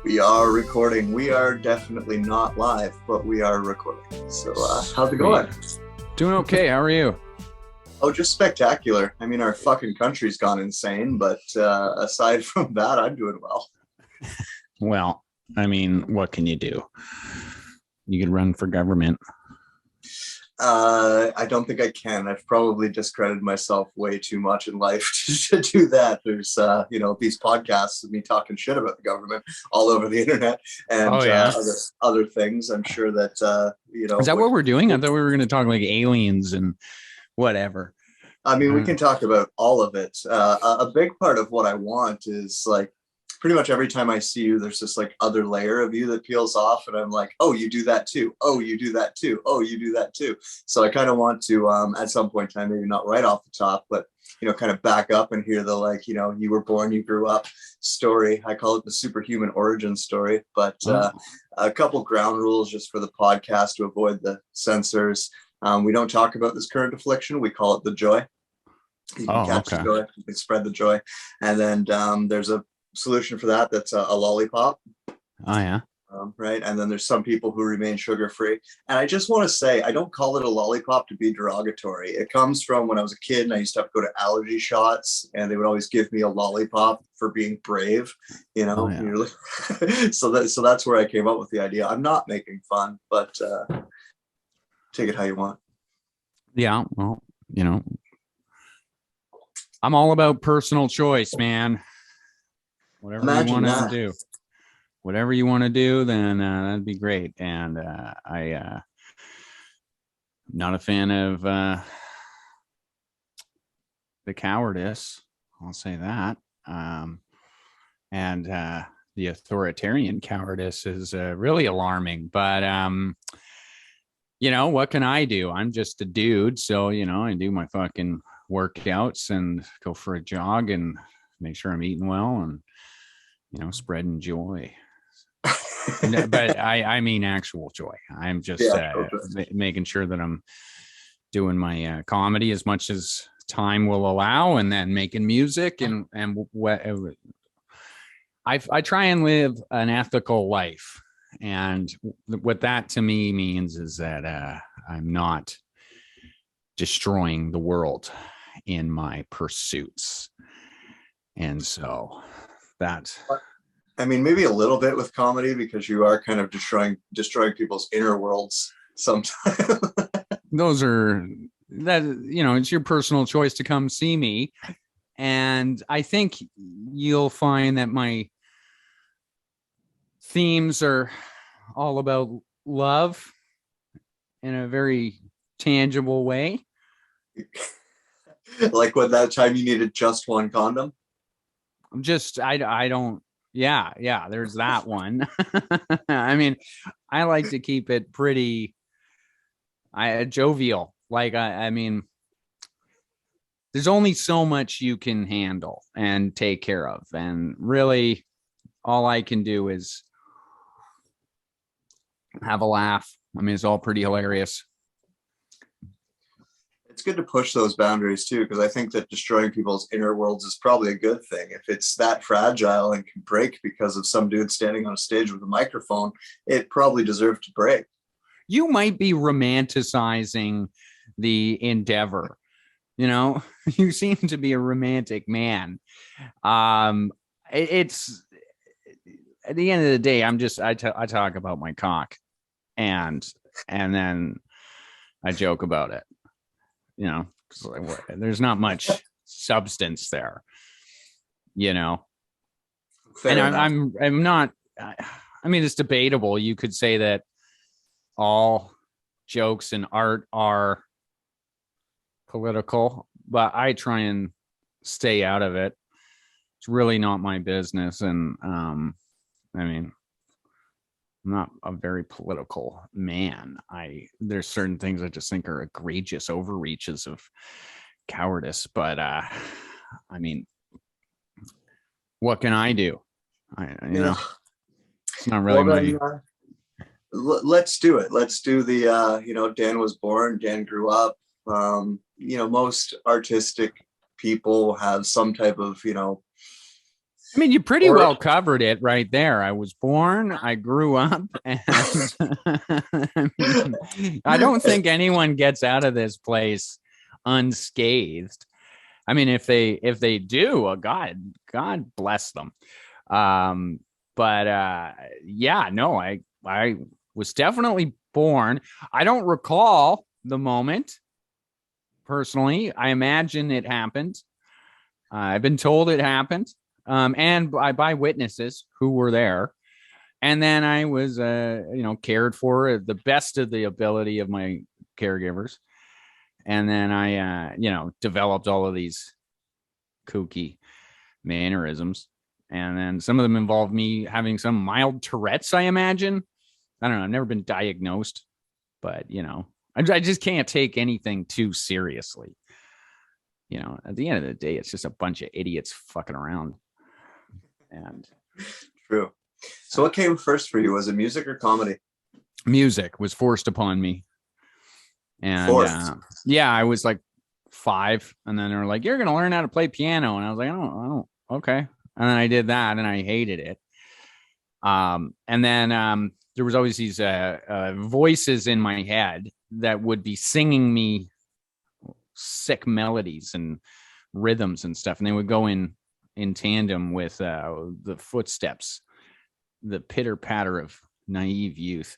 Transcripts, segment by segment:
We are recording. We are definitely not live, but we are recording. So how's it going? Doing okay. How are you? Oh, just spectacular. I mean, our fucking country's gone insane, but aside from that, I'm doing well. Well, I mean, what can you do? You can run for government. I don't think I can. I've probably discredited myself way too much in life to do that. There's, these podcasts of me talking shit about the government all over the internet and other things. I'm sure that, Is that what we're doing? I thought we were going to talk like aliens and whatever. I mean, we can talk about all of it. A big part of what I want is like, pretty much every time I see you, there's this like other layer of you that peels off, and I'm like, oh, you do that too. Oh, you do that too. Oh, you do that too. So I kind of want to, at some point in time, maybe not right off the top, but kind of back up and hear the like, you were born, you grew up story. I call it the superhuman origin story. But a couple ground rules just for the podcast to avoid the censors. We don't talk about this current affliction. We call it the joy. You can catch the joy. You can spread the joy, and then there's a solution for that. That's a lollipop. Oh yeah. Right. And then there's some people who remain sugar free. And I just want to say, I don't call it a lollipop to be derogatory. It comes from when I was a kid and I used to have to go to allergy shots, and they would always give me a lollipop for being brave. Oh, yeah. So that's where I came up with the idea. I'm not making fun, but take it how you want. Yeah. Well, I'm all about personal choice, man. Whatever you want to do. Whatever you want to do, then that'd be great. And I'm not a fan of the cowardice. I'll say that. And the authoritarian cowardice is really alarming. But, what can I do? I'm just a dude. So, I do my fucking workouts and go for a jog and make sure I'm eating well and, spreading joy. But I mean actual joy. I'm just making sure that I'm doing my comedy as much as time will allow, and then making music and I try and live an ethical life. And what that to me means is that I'm not destroying the world in my pursuits. And so that, I mean, maybe a little bit with comedy, because you are kind of destroying people's inner worlds sometimes. Those are that, it's your personal choice to come see me. And I think you'll find that my themes are all about love in a very tangible way. Like when that time you needed just one condom. I don't. Yeah. There's that one. I mean, I like to keep it pretty jovial. Like, I mean, there's only so much you can handle and take care of. And really, all I can do is have a laugh. I mean, it's all pretty hilarious. It's good to push those boundaries too, because I think that destroying people's inner worlds is probably a good thing. If it's that fragile and can break because of some dude standing on a stage with a microphone, it probably deserved to break. You might be romanticizing the endeavor. You seem to be a romantic man. It's at the end of the day, I talk about my cock, and then I joke about it. There's not much substance there, and I'm not, I mean, it's debatable. You could say that all jokes and art are political, but I try and stay out of it. It's really not my business. And, I mean, I'm not a very political man. There's certain things I just think are egregious overreaches of cowardice, but I mean, what can I do? It's not really let's do it. Let's do the Dan was born, Dan grew up. Most artistic people have some type of I mean, you pretty Or well covered it right there. I was born, I grew up, and I mean, I don't think anyone gets out of this place unscathed. I mean, if they do, God bless them. Um, but yeah, no, I was definitely born. I don't recall the moment personally. I imagine it happened. I've been told it happened, and by witnesses who were there. And then I was, cared for the best of the ability of my caregivers. And then I, developed all of these kooky mannerisms. And then some of them involved me having some mild Tourette's, I imagine. I don't know. I've never been diagnosed, but, I just can't take anything too seriously. At the end of the day, it's just a bunch of idiots fucking around. And true. So what came first for you? Was it music or comedy? music was forced upon me. And Fourth. yeah, I was like 5, and then they were like, "You're gonna learn how to play piano," and I was like, "I don't, okay." And then I did that, and I hated it. And then there was always these voices in my head that would be singing me sick melodies and rhythms and stuff, and they would go in tandem with the footsteps, the pitter patter of naive youth.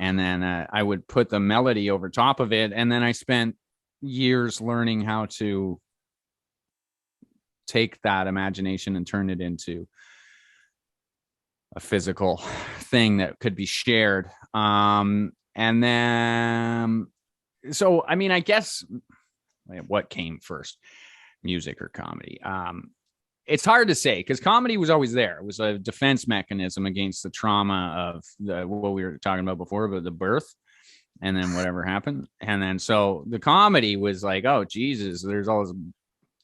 And then I would put the melody over top of it, and then I spent years learning how to take that imagination and turn it into a physical thing that could be shared. And then, so I mean, I guess what came first, music or comedy? It's hard to say because comedy was always there. It was a defense mechanism against the trauma of what we were talking about before, about the birth and then whatever happened. And then so the comedy was like, oh, Jesus, there's all this.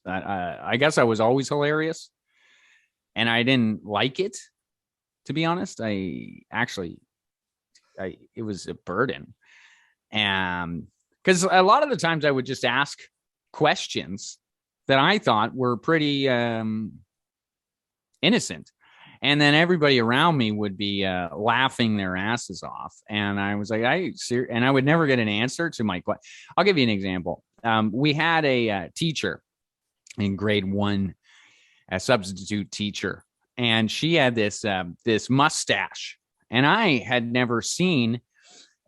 I guess I was always hilarious and I didn't like it, to be honest. It was a burden. And because a lot of the times I would just ask questions that I thought were pretty innocent. And then everybody around me would be laughing their asses off. And I was like, and I would never get an answer to my question. I'll give you an example. We had a teacher in grade 1, a substitute teacher, and she had this mustache. And I had never seen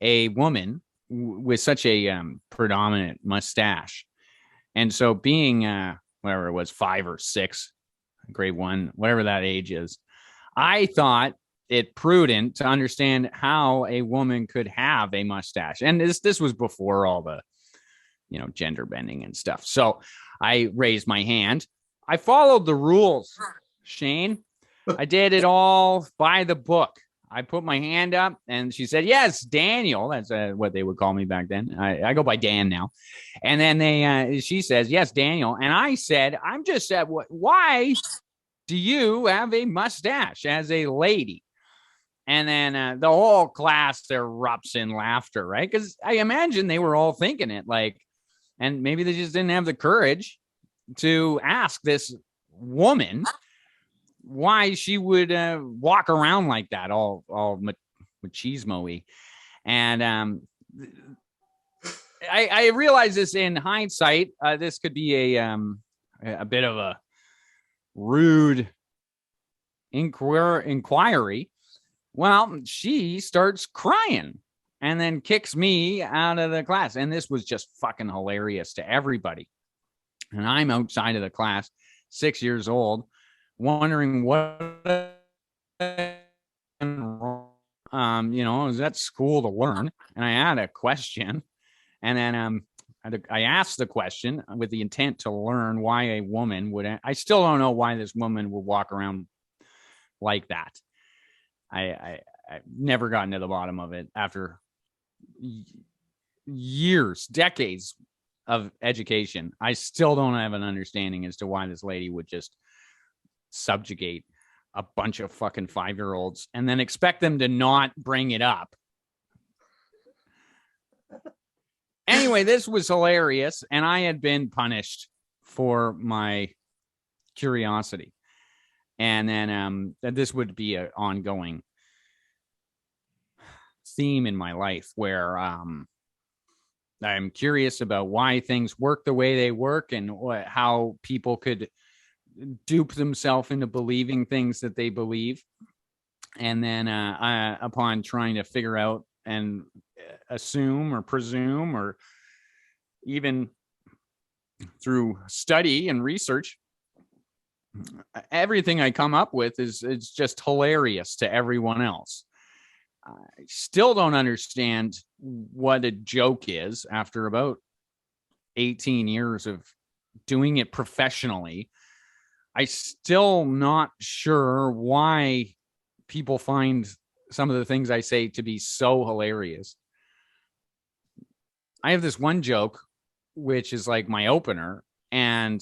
a woman with such a predominant mustache. And so being whatever it was, 5 or 6, grade 1, whatever that age is, I thought it prudent to understand how a woman could have a mustache. And this was before all the, gender bending and stuff. So I raised my hand. I followed the rules, Shane. I did it all by the book. I put my hand up and she said, yes, Daniel. That's what they would call me back then. I go by Dan now. And then she says, yes, Daniel. And I said, I'm just why do you have a mustache as a lady? And then the whole class erupts in laughter, right? Because I imagine they were all thinking it like, and maybe they just didn't have the courage to ask this woman why she would walk around like that, all machismo-y. And I realize this in hindsight. This could be a bit of a rude inquiry. Well, she starts crying and then kicks me out of the class. And this was just fucking hilarious to everybody. And I'm outside of the class, 6 years old, wondering what I was at school to learn. And I had a question. And then I asked the question with the intent to learn why a woman would. I still don't know why this woman would walk around like that. I've never gotten to the bottom of it after years, decades of education. I still don't have an understanding as to why this lady would just subjugate a bunch of fucking 5-year-olds and then expect them to not bring it up. Anyway, this was hilarious, and I had been punished for my curiosity. And then this would be an ongoing theme in my life where I'm curious about why things work the way they work and how people could dupe themselves into believing things that they believe. And then upon trying to figure out and assume or presume, or even through study and research, everything I come up with is just hilarious to everyone else. I still don't understand what a joke is after about 18 years of doing it professionally. I still not sure why people find some of the things I say to be so hilarious. I have this one joke, which is like my opener, and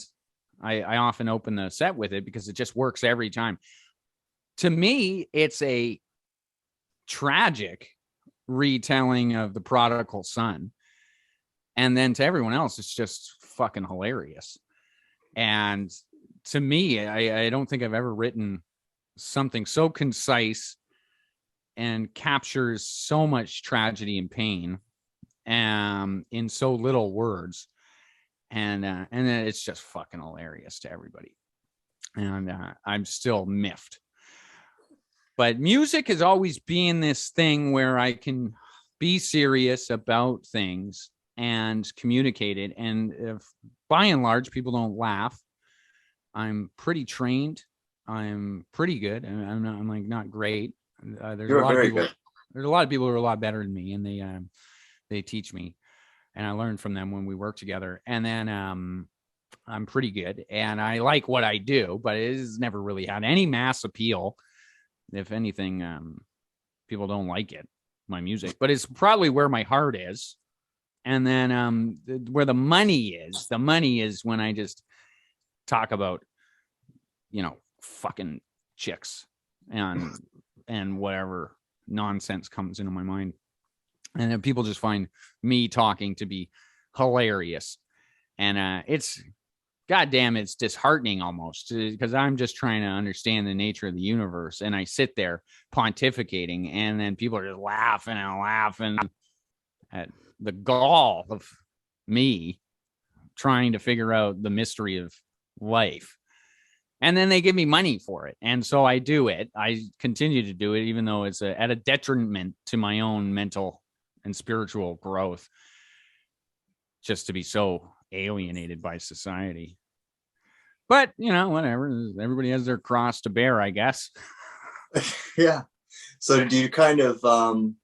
I often open the set with it because it just works every time. To me, it's a tragic retelling of the prodigal son. And then to everyone else, it's just fucking hilarious. And to me, I don't think I've ever written something so concise and captures so much tragedy and pain in so little words. And then it's just fucking hilarious to everybody. And I'm still miffed. But music has always been this thing where I can be serious about things and communicate it. And if by and large people don't laugh, I'm pretty trained. I'm pretty good. I'm like not great. There's a lot of people. Good. There's a lot of people who are a lot better than me, and they teach me, and I learn from them when we work together. And then I'm pretty good, and I like what I do, but it has never really had any mass appeal. If anything, people don't like it, my music, but it's probably where my heart is. And then where the money is when I just talk about, fucking chicks and whatever nonsense comes into my mind. And then people just find me talking to be hilarious. And it's goddamn, it's disheartening almost, because I'm just trying to understand the nature of the universe. And I sit there pontificating, and then people are just laughing and laughing at the gall of me trying to figure out the mystery of life. And then they give me money for it. And so I do it. I continue to do it, even though it's at a detriment to my own mental and spiritual growth, just to be so alienated by society. But, whatever. Everybody has their cross to bear, I guess. Yeah. So do you kind of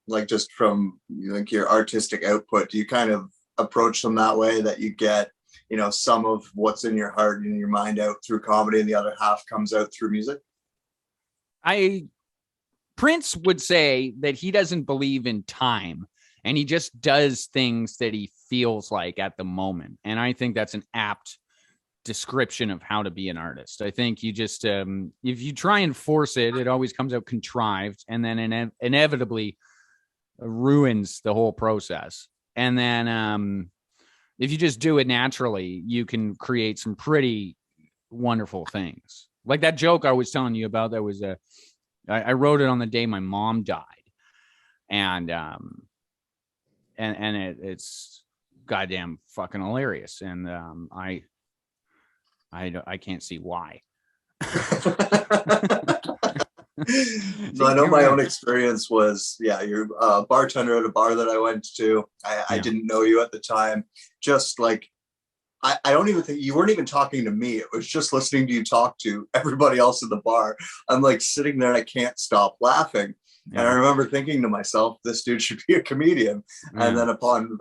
like, just from like your artistic output, do you kind of approach them that way, that you get, some of what's in your heart and your mind out through comedy and the other half comes out through music? Prince would say that he doesn't believe in time, and he just does things that he feels like at the moment. And I think that's an apt description of how to be an artist. I think you just, if you try and force it, it always comes out contrived, and then inevitably ruins the whole process. And then if you just do it naturally, you can create some pretty wonderful things. Like that joke I was telling you about, that was I wrote it on the day my mom died. And it's goddamn fucking hilarious. And I can't see why. So I know my own experience was, you're a bartender at a bar that I went to. I didn't know you at the time. Just like, I don't even think you weren't even talking to me. It was just listening to you talk to everybody else in the bar. I'm like sitting there and I can't stop laughing. Yeah. And I remember thinking to myself, this dude should be a comedian. Yeah. And then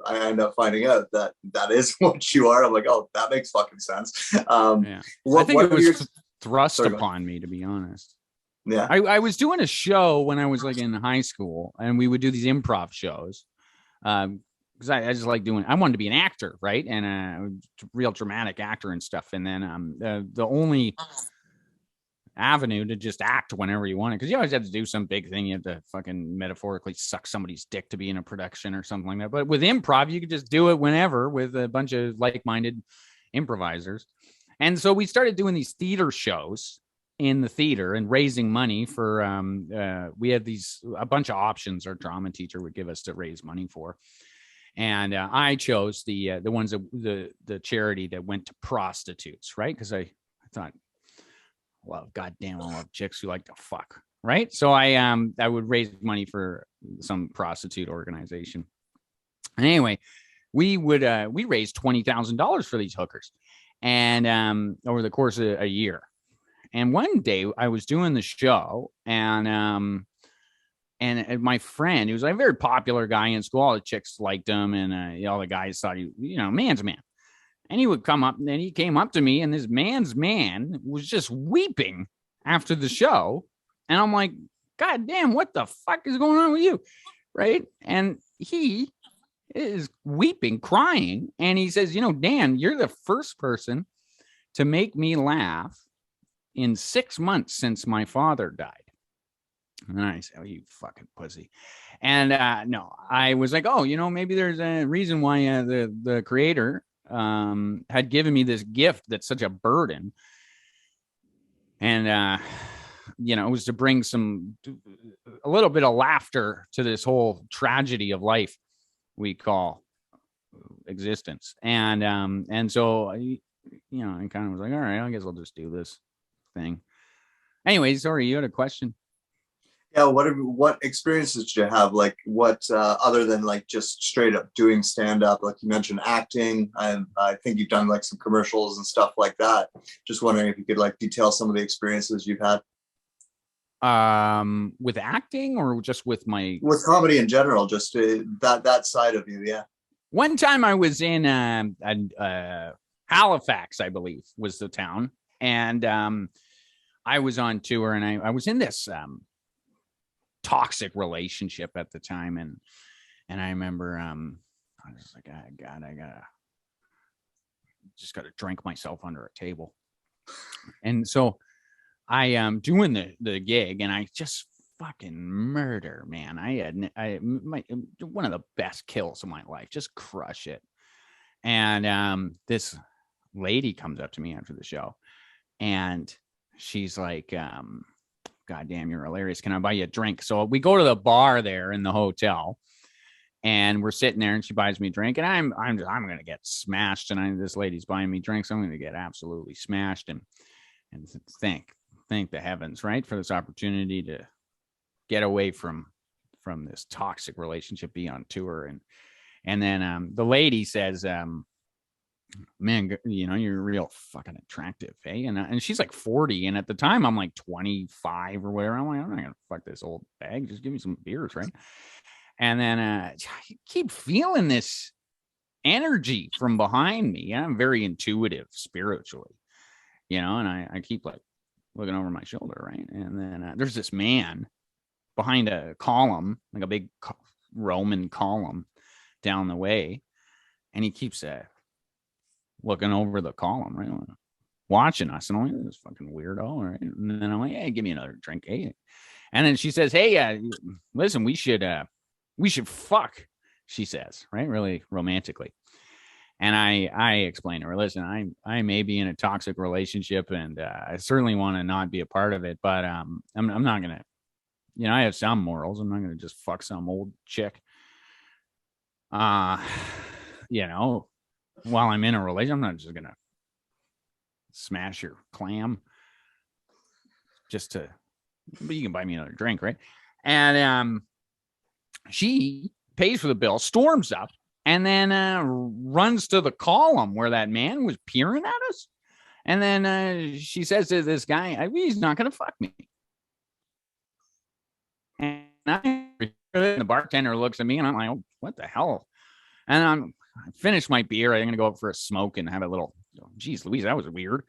I end up finding out that is what you are. I'm like, oh, that makes fucking sense. I think it was thrust upon me, to be honest. Yeah. I was doing a show when I was like in high school, and we would do these improv shows. Because I just like I wanted to be an actor, right? And a real dramatic actor and stuff. And then the only avenue to just act whenever you want it, because you always have to do some big thing. You have to fucking metaphorically suck somebody's dick to be in a production or something like that. But with improv, you could just do it whenever with a bunch of like-minded improvisers. And so we started doing these theater shows in the theater and raising money for we had a bunch of options our drama teacher would give us to raise money for. And I chose the ones that the charity that went to prostitutes, right? Because I thought, well, goddamn, I love chicks who like to fuck, right? So I would raise money for some prostitute organization. Anyway, we raised $20,000 for these hookers, and over the course of a year. And one day I was doing the show, and my friend, he was a very popular guy in school. All the chicks liked him, and all the guys thought he, man's man. And he would come up, and then he came up to me, and this man's man was just weeping after the show. And I'm like, God damn, what the fuck is going on with you? Right? And he is weeping, crying. And he says, Dan, you're the first person to make me laugh in 6 months since my father died. And I said, oh, you fucking pussy. And no, I was like, oh, maybe there's a reason why the creator had given me this gift that's such a burden. And, it was to bring a little bit of laughter to this whole tragedy of life we call existence. And so, I kind of was like, all right, I guess I'll just do this thing. Anyway, sorry, you had a question. Yeah, what experiences did you have? Like, what other than like just straight up doing stand up? Like you mentioned acting. I think you've done like some commercials and stuff like that. Just wondering if you could like detail some of the experiences you've had. With acting or just with comedy in general, just that side of you. Yeah. One time I was in Halifax, I believe was the town, and I was on tour, and I was in this toxic relationship at the time, and I remember I was like, oh, God, I gotta drink myself under a table. And so I am doing the gig, and I just fucking murder, man. I had one of the best kills of my life, just crush it. And this lady comes up to me after the show, and she's like, God damn, you're hilarious. Can I buy you a drink? So we go to the bar there in the hotel, and we're sitting there, and she buys me a drink, and I'm going to get smashed. And this lady's buying me drinks. I'm going to get absolutely smashed, and thank the heavens, right, for this opportunity to get away from this toxic relationship, be on tour. And then the lady says, man, you're real fucking attractive, hey? And she's like 40, and at the time I'm like 25 or whatever. I'm like, I'm not gonna fuck this old bag. Just give me some beers, right? And then I keep feeling this energy from behind me. I'm very intuitive spiritually, and I keep like looking over my shoulder, right? And then there's this man behind a column, like a big Roman column down the way, and he keeps looking over the column, right, watching us. And I'm like, this fucking weirdo, right? And then I'm like, hey, give me another drink, hey. And then she says, hey, listen, we should fuck, she says, right, really romantically. And I explained to her, listen, I may be in a toxic relationship, and I certainly want to not be a part of it, but I'm not gonna, I have some morals. I'm not gonna just fuck some old chick, while I'm in a relationship. I'm not just gonna smash your clam but you can buy me another drink, right? And she pays for the bill, storms up, and then runs to the column where that man was peering at us. And then she says to this guy, he's not going to fuck me. And the bartender looks at me, and I'm like, oh, what the hell? And I finished my beer. I'm going to go up for a smoke and have a little, geez, Louise, that was weird,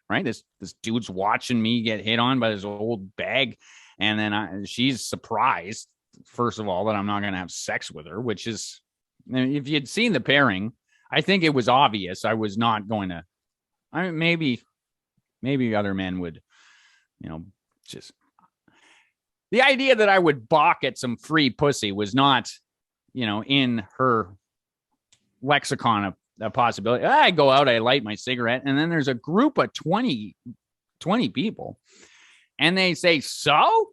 right? This dude's watching me get hit on by this old bag. And then she's surprised, first of all, that I'm not going to have sex with her, which is, if you'd seen the pairing, I think it was obvious I was not going to. Maybe other men would, just the idea that I would balk at some free pussy was not, in her lexicon of a possibility. I go out, I light my cigarette, and then there's a group of 20 20 people. And they say, so?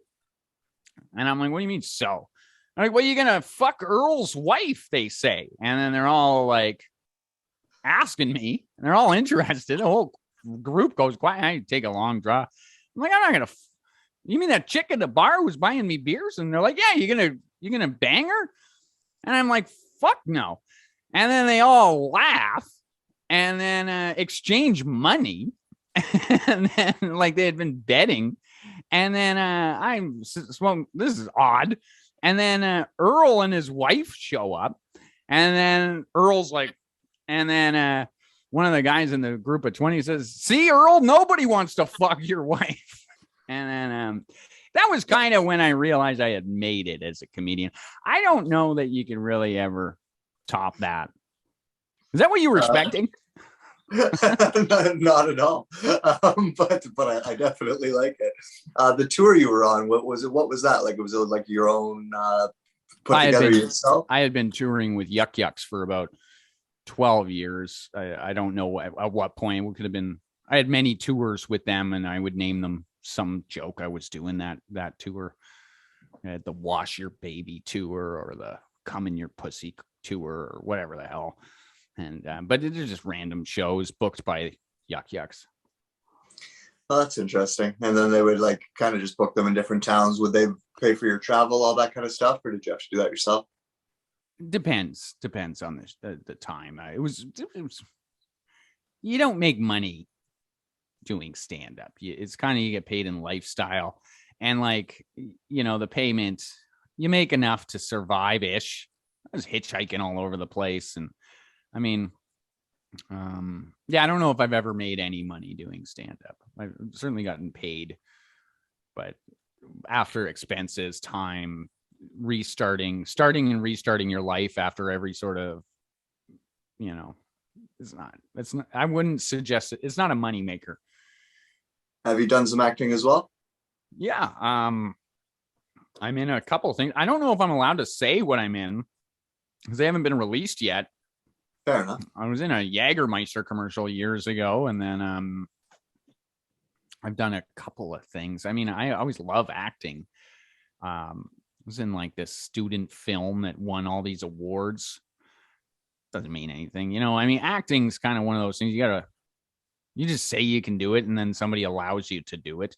And I'm like, what do you mean, so? I'm like, well, you're going to fuck Earl's wife, they say. And then they're all like asking me, and they're all interested. The whole group goes quiet. I take a long draw. I'm like, I'm not going to. You mean that chick at the bar who's buying me beers? And they're like, yeah, you're gonna bang her? And I'm like, fuck no. And then they all laugh and then exchange money. And then like they had been betting. And then well, this is odd. And then Earl and his wife show up. And then Earl's like, and then one of the guys in the group of 20 says, see, Earl, nobody wants to fuck your wife. And then that was kind of when I realized I had made it as a comedian. I don't know that you can really ever top that. Is that what you were expecting? Not at all. But I definitely like it. The tour you were on, what was it? What was that like? Was it like your own put together yourself? I had been touring with Yuck Yucks for about 12 years. I don't know at what point. It could have been. I had many tours with them, and I would name them some joke I was doing that tour. I had the Wash Your Baby tour or the Come in Your Pussy tour or whatever the hell. And but they're just random shows booked by Yuck Yucks. Oh, that's interesting. And then they would like kind of just book them in different towns. Would they pay for your travel, all that kind of stuff, or did you have to do that yourself? Depends on the time. It was you don't make money doing stand up. It's kind of you get paid in lifestyle, and like the payment you make enough to survive ish. I was hitchhiking all over the place, and I mean, yeah, I don't know if I've ever made any money doing stand up. I've certainly gotten paid, but after expenses, time, starting and restarting your life after every sort of, it's not, I wouldn't suggest it. It's not a money maker. Have you done some acting as well? Yeah. I'm in a couple of things. I don't know if I'm allowed to say what I'm in because they haven't been released yet. Fair enough. I was in a Jägermeister commercial years ago, and then I've done a couple of things. I mean, I always love acting. I was in like this student film that won all these awards. Doesn't mean anything, I mean, acting's kind of one of those things you just say you can do it, and then somebody allows you to do it.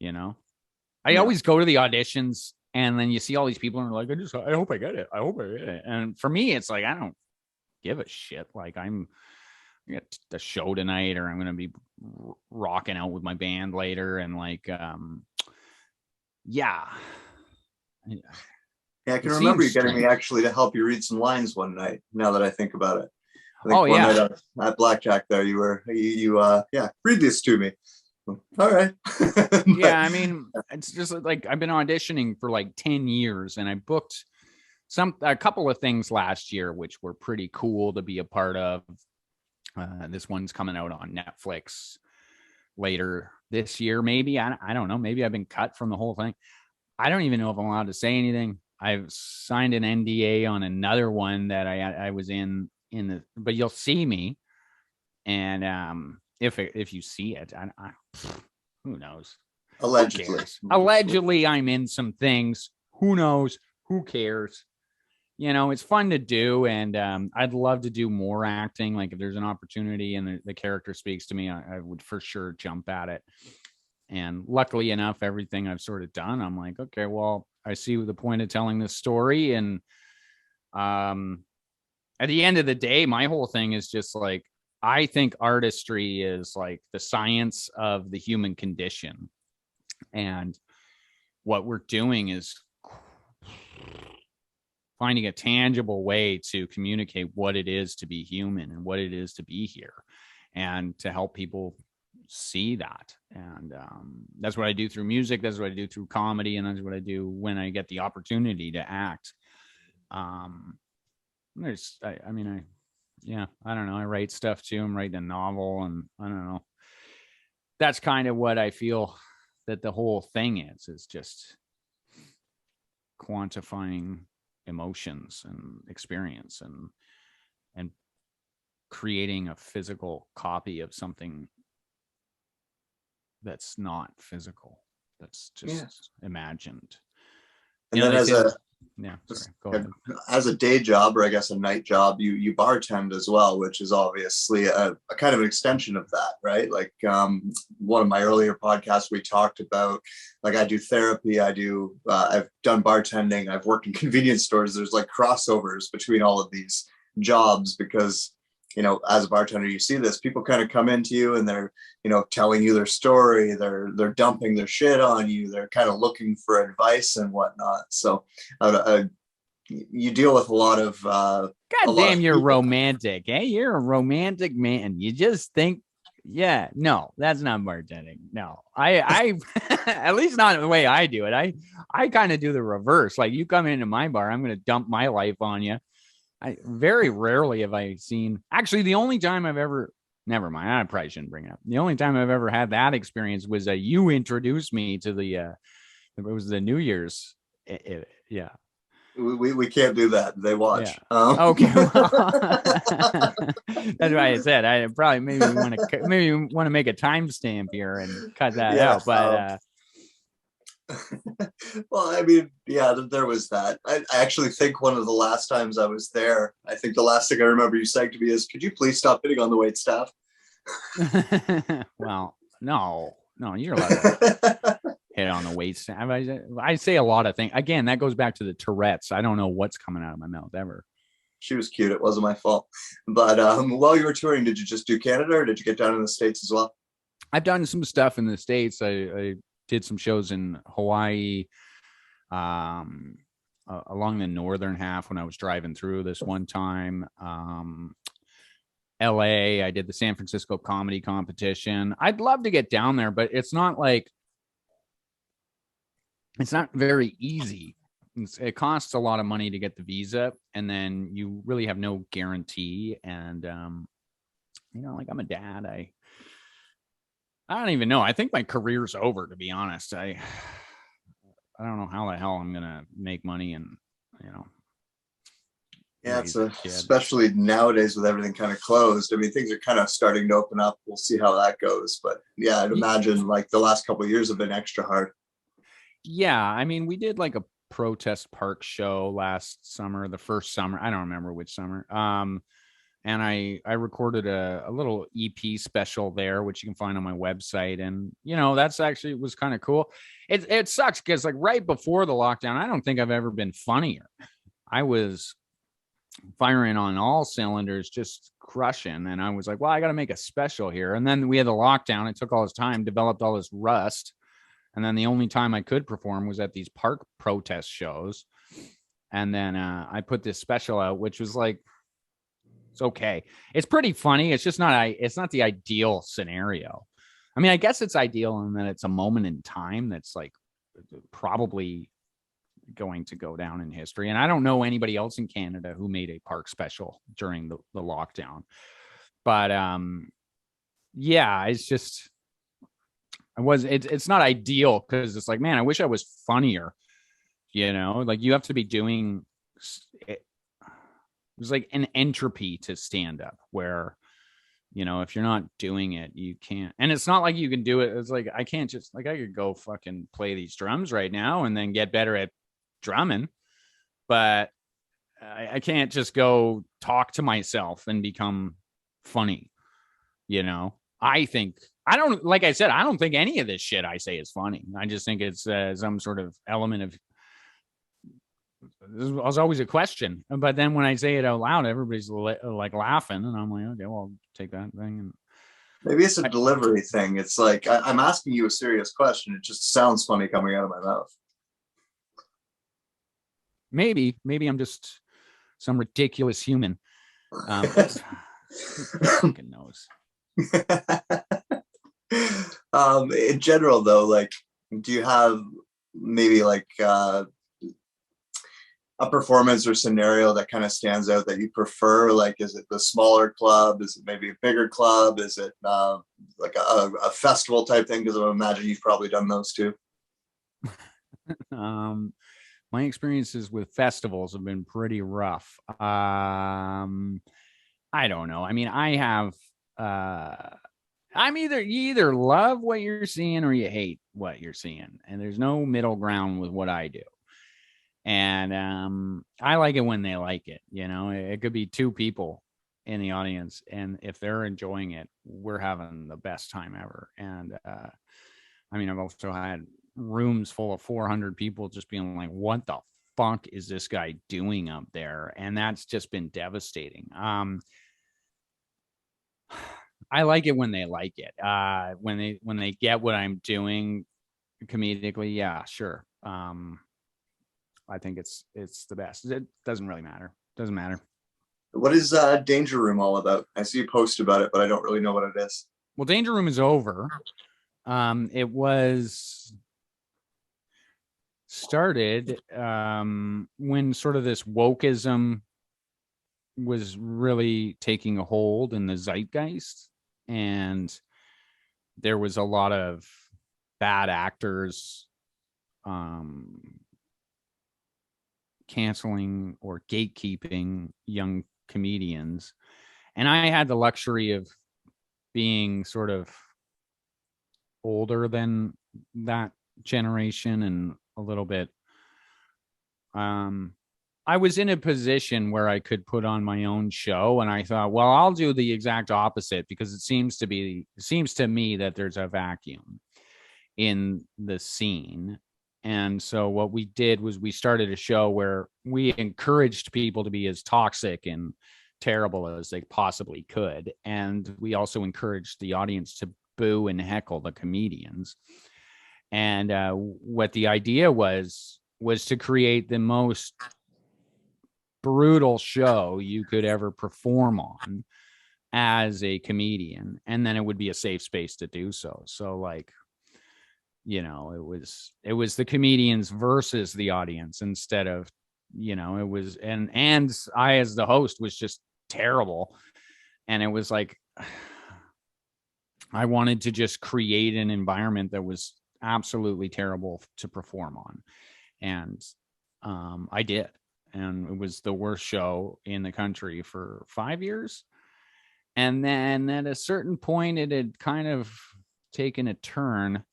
I always go to the auditions, and then you see all these people, and like, I hope I get it. I hope I get it. And for me, it's like I don't give a shit. Like I got the show tonight, or I'm gonna be rocking out with my band later, and like yeah. I can remember you getting me actually to help you read some lines one night, now that I think about it. I think one night at Blackjack there, you read this to me. All right. Yeah, I mean, it's just like I've been auditioning for like 10 years, and I booked a couple of things last year which were pretty cool to be a part of. This one's coming out on Netflix later this year, maybe. I don't know. Maybe I've been cut from the whole thing. I don't even know if I'm allowed to say anything. I've signed an NDA on another one that I was in the, but you'll see me. And if you see it, who knows? Allegedly, I'm in some things. Who knows? Who cares? It's fun to do, and I'd love to do more acting. Like if there's an opportunity and the character speaks to me, I would for sure jump at it. And luckily enough, everything I've sort of done, I'm like, okay, well, I see the point of telling this story. And at the end of the day, my whole thing is just like, I think artistry is like the science of the human condition. And what we're doing is finding a tangible way to communicate what it is to be human and what it is to be here, and to help people see that. And that's what I do through music. That's what I do through comedy. And that's what I do when I get the opportunity to act. I don't know. I write stuff too. I'm writing a novel, and I don't know. That's kind of what I feel that the whole thing is just quantifying emotions and experience, and creating a physical copy of something that's not physical. That's Yeah. just imagined. And then they as say a yeah, sorry, go ahead. as a day job, or I guess a night job, you bartend as well, which is obviously a kind of an extension of that, right? Like one of my earlier podcasts, we talked about, like, I do therapy, I've done bartending, I've worked in convenience stores. There's like crossovers between all of these jobs because, as a bartender, you see this, people kind of come into you and they're, telling you their story, they're dumping their shit on you, they're kind of looking for advice and whatnot. So you deal with a lot of God damn, you're romantic, eh? You're a romantic man. You just think, yeah, no, that's not bartending. No, I at least not the way I do it. I kind of do the reverse. Like, you come into my bar, I'm going to dump my life on you. I very rarely have I seen, actually, the only time I've ever, never mind, I probably shouldn't bring it up. The only time I've ever had that experience was you introduced me to it was the New Year's. Yeah. We can't do that. They watch. Yeah. Okay. That's why I said I probably maybe want to make a timestamp here and cut that out. But well, I mean, yeah, there was that. I actually think one of the last times I was there, I think the last thing I remember you saying to me is, "Could you please stop hitting on the wait staff?" well, no, you're allowed to hit on the wait staff. I say a lot of things. Again, that goes back to the Tourette's. I don't know what's coming out of my mouth ever. She was cute. It wasn't my fault. But while you were touring, did you just do Canada, or did you get down in the States as well? I've done some stuff in the States. I did some shows in Hawaii, along the northern half when I was driving through this one time. LA, I did the San Francisco comedy competition. I'd love to get down there, but it's not very easy. It costs a lot of money to get the visa, and then you really have no guarantee. And like, I'm a dad. I don't even know. I think my career's over, to be honest. I don't know how the hell I'm gonna make money and Yeah, especially nowadays with everything kind of closed. I mean, things are kind of starting to open up. We'll see how that goes. But yeah, I'd imagine like the last couple of years have been extra hard. Yeah, I mean, we did like a protest park show last summer, the first summer. I don't remember which summer. And I recorded a little EP special there, which you can find on my website. And, that's actually was kind of cool. It sucks because, like, right before the lockdown, I don't think I've ever been funnier. I was firing on all cylinders, just crushing. And I was like, well, I got to make a special here. And then we had the lockdown. It took all this time, developed all this rust. And then the only time I could perform was at these park protest shows. And then I put this special out, which was like, it's okay. It's pretty funny. It's just not the ideal scenario. I mean, I guess it's ideal in that it's a moment in time that's like probably going to go down in history. And I don't know anybody else in Canada who made a park special during the lockdown. But yeah, it's just it's not ideal because it's like, man, I wish I was funnier. Like, you have to be doing it. It was like an entropy to stand up where, if you're not doing it, you can't. And it's not like you can do it. It's like, I can't just, like, I could go fucking play these drums right now and then get better at drumming, but I can't just go talk to myself and become funny. I don't, like I said, I don't think any of this shit I say is funny. I just think it's some sort of element of, it was always a question, but then when I say it out loud, everybody's like laughing, and I'm like, okay, well, I'll take that thing. And maybe it's a delivery thing. It's like, I'm asking you a serious question. It just sounds funny coming out of my mouth. Maybe I'm just some ridiculous human. Who fucking knows? In general, though, like, do you have maybe like a performance or scenario that kind of stands out that you prefer? Like, is it the smaller club? Is it maybe a bigger club? Is it like a festival type thing? Because I imagine you've probably done those too. My experiences with festivals have been pretty rough. I don't know. I mean, I have You either love what you're seeing or you hate what you're seeing, and there's no middle ground with what I do. And I like it when they like it. It could be two people in the audience, and if they're enjoying it, we're having the best time ever. And I've also had rooms full of 400 people just being like, what the fuck is this guy doing up there? And that's just been devastating. I like it when they like it. When they get what I'm doing comedically, yeah, sure. I think it's the best. It doesn't really matter. Doesn't matter. What is Danger Room all about? I see you post about it, but I don't really know what it is. Well, Danger Room is over. It was started when sort of this wokeism was really taking a hold in the zeitgeist, and there was a lot of bad actors canceling or gatekeeping young comedians. And I had the luxury of being sort of older than that generation and a little bit I was in a position where I could put on my own show, and I thought, well, I'll do the exact opposite, because it seems to me that there's a vacuum in the scene. And so what we did was we started a show where we encouraged people to be as toxic and terrible as they possibly could. And we also encouraged the audience to boo and heckle the comedians. And what the idea was to create the most brutal show you could ever perform on as a comedian. And then it would be a safe space to do so. So like, it was the comedians versus the audience instead of, it was, and I, as the host, was just terrible. And it was like, I wanted to just create an environment that was absolutely terrible to perform on. And I did. And it was the worst show in the country for 5 years. And then at a certain point, it had kind of taken a turn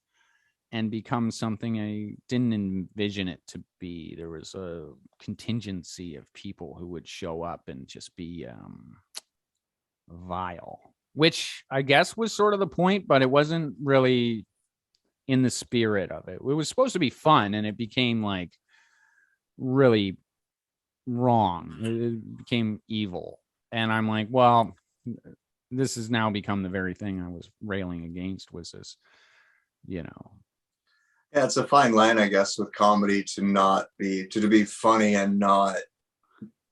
and become something I didn't envision it to be. There was a contingency of people who would show up and just be vile, which I guess was sort of the point, but it wasn't really in the spirit of it. It was supposed to be fun, and it became like really wrong. It became evil. And I'm like, well, this has now become the very thing I was railing against, was this, Yeah, it's a fine line, I guess, with comedy to be funny and not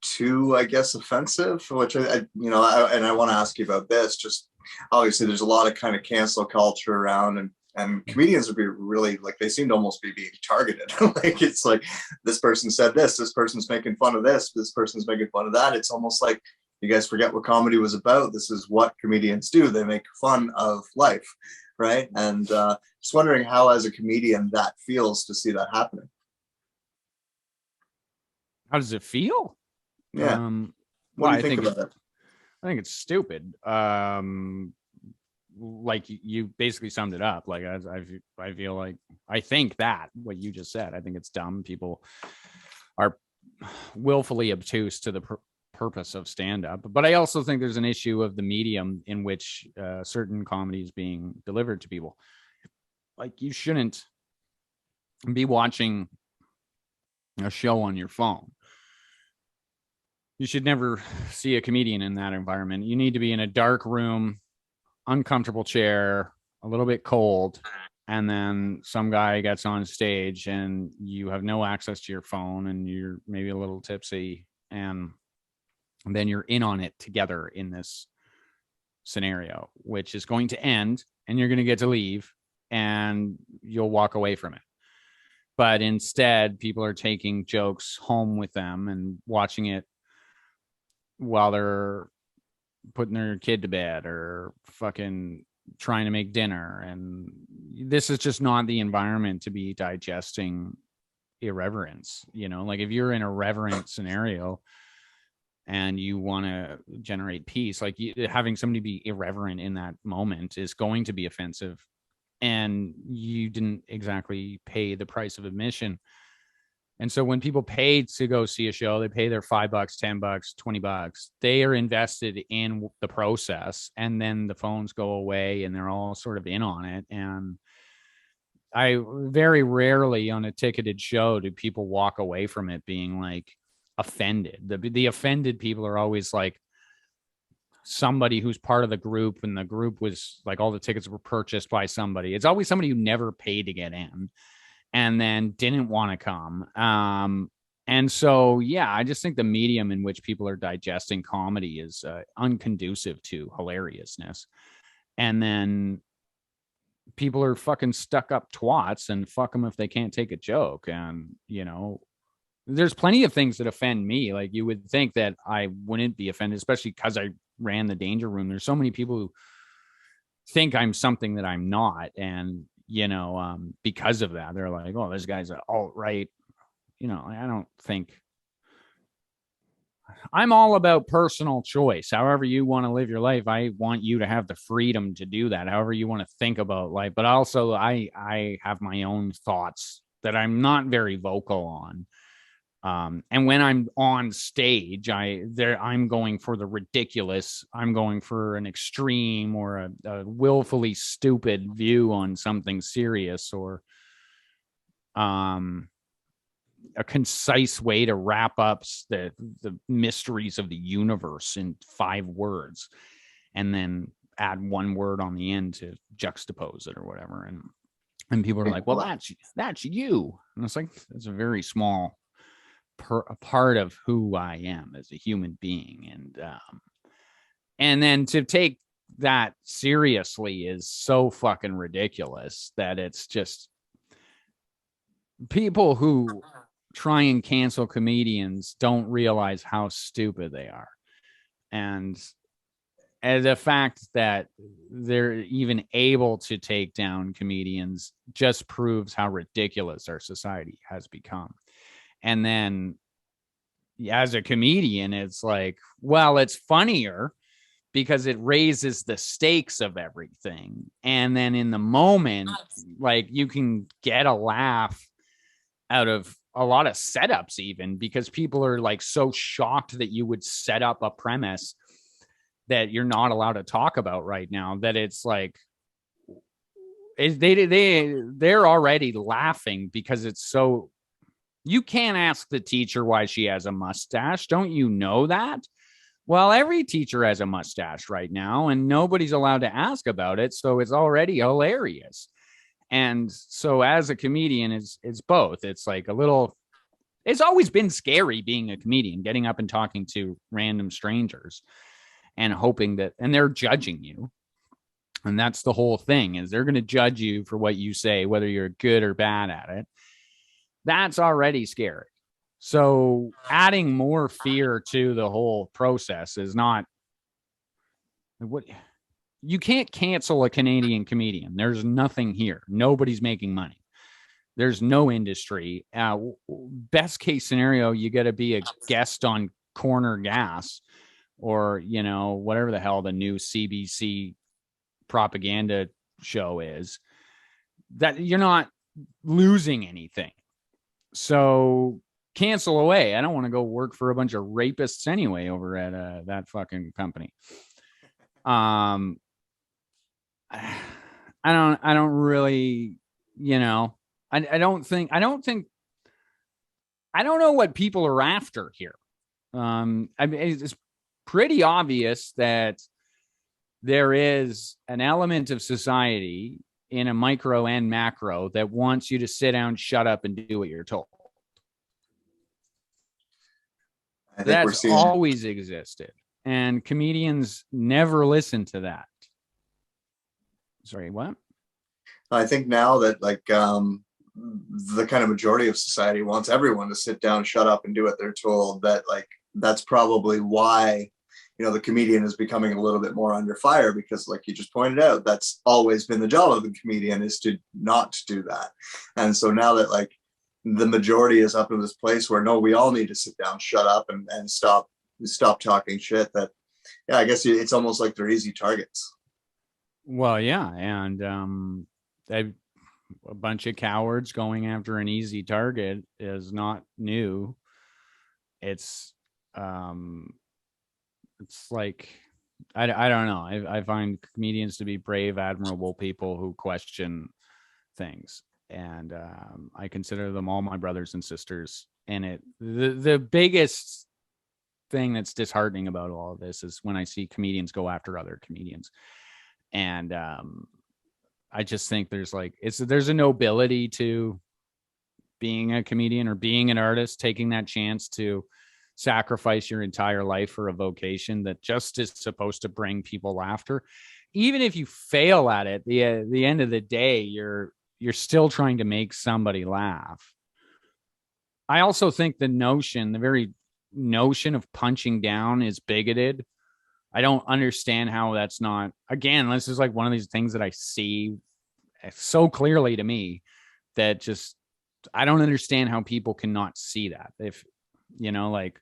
too, I guess, offensive. Which and I want to ask you about this. Just obviously, there's a lot of kind of cancel culture around, and comedians would be really like, they seem to almost be being targeted. Like, it's like, this person said this person's making fun of this person's making fun of that. It's almost like you guys forget what comedy was about. This is what comedians do. They make fun of life, right? And just wondering how, as a comedian, that feels to see that happening. How does it feel? Yeah. What do you think about it? I think it's stupid. Like you basically summed it up. Like I feel like, I think that what you just said, I think it's dumb. People are willfully obtuse to the purpose of stand-up. But I also think there's an issue of the medium in which certain comedy is being delivered to people. Like, you shouldn't be watching a show on your phone. You should never see a comedian in that environment. You need to be in a dark room, uncomfortable chair, a little bit cold, and then some guy gets on stage and you have no access to your phone and you're maybe a little tipsy, and then you're in on it together in this scenario, which is going to end, and you're going to get to leave and you'll walk away from it. But instead, people are taking jokes home with them and watching it while they're putting their kid to bed or fucking trying to make dinner. And this is just not the environment to be digesting irreverence. Like, if you're in a reverent scenario, and you want to generate peace, like having somebody be irreverent in that moment is going to be offensive, and you didn't exactly pay the price of admission. And so when people pay to go see a show, they pay their $5, $10, $20. They are invested in the process, and then the phones go away and they're all sort of in on it. And I very rarely on a ticketed show do people walk away from it being like offended. The offended people are always like somebody who's part of the group, and the group was like, all the tickets were purchased by somebody. It's always somebody who never paid to get in and then didn't want to come. And so, yeah, I just think the medium in which people are digesting comedy is unconducive to hilariousness. And then people are fucking stuck up twats, and fuck them if they can't take a joke. And, you know, there's plenty of things that offend me. Like, you would think that I wouldn't be offended, especially because I ran the Danger Room. There's so many people who think I'm something that I'm not. And, you know, because of that, they're like, oh, this guy's alt-right. You know, I don't think, I'm all about personal choice. However you want to live your life, I want you to have the freedom to do that. However you want to think about life, but also I have my own thoughts that I'm not very vocal on. And when I'm on stage, I'm going for the ridiculous. I'm going for an extreme or a willfully stupid view on something serious, or a concise way to wrap up the mysteries of the universe in 5 words, and then add 1 word on the end to juxtapose it or whatever. And people are like, well, that's you. And it's like, that's a very small a part of who I am as a human being. And then to take that seriously is so fucking ridiculous that it's just, people who try and cancel comedians don't realize how stupid they are. And the fact that they're even able to take down comedians just proves how ridiculous our society has become. And then as a comedian, it's like, well, it's funnier because it raises the stakes of everything. And then in the moment, like, you can get a laugh out of a lot of setups, even because people are like so shocked that you would set up a premise that you're not allowed to talk about right now, that it's like, they're already laughing because it's so, you can't ask the teacher why she has a mustache. Don't you know that? Well, every teacher has a mustache right now, and nobody's allowed to ask about it. So it's already hilarious. And so as a comedian, it's both. It's like a little, it's always been scary being a comedian, getting up and talking to random strangers and hoping that, and they're judging you. And that's the whole thing, is they're going to judge you for what you say, whether you're good or bad at it. That's already scary. So adding more fear to the whole process is not what, you can't cancel a Canadian comedian. There's nothing here. Nobody's making money. There's no industry. Best case scenario, you got to be a guest on Corner Gas, or, you know, whatever the hell the new CBC propaganda show is, that you're not losing anything. So cancel away. I don't want to go work for a bunch of rapists anyway over at that fucking company. I don't really, you know, I don't know what people are after here. I mean, it's pretty obvious that there is an element of society in a micro and macro that wants you to sit down, shut up, and do what you're told. I think That's always existed, and comedians never listen to that. Sorry, what? I think now that, like, the kind of majority of society wants everyone to sit down, shut up, and do what they're told, that, like, that's probably why, you know, the comedian is becoming a little bit more under fire, because, like you just pointed out, that's always been the job of the comedian, is to not do that. And so now that, like, the majority is up in this place where, no, we all need to sit down, shut up, and stop stop talking shit, that, yeah, I guess it's almost like they're easy targets. Well, yeah, and a bunch of cowards going after an easy target is not new. It's um it's like I don't know. I find comedians to be brave, admirable people who question things, and I consider them all my brothers and sisters. And the biggest thing that's disheartening about all of this is when I see comedians go after other comedians, and I just think there's a nobility to being a comedian or being an artist, taking that chance to sacrifice your entire life for a vocation that just is supposed to bring people laughter. Even if you fail at it, the end of the day, you're still trying to make somebody laugh. I also think the very notion of punching down is bigoted. I don't understand how that's not, again, this is like one of these things that I see so clearly to me that just, I don't understand how people cannot see that. If, like,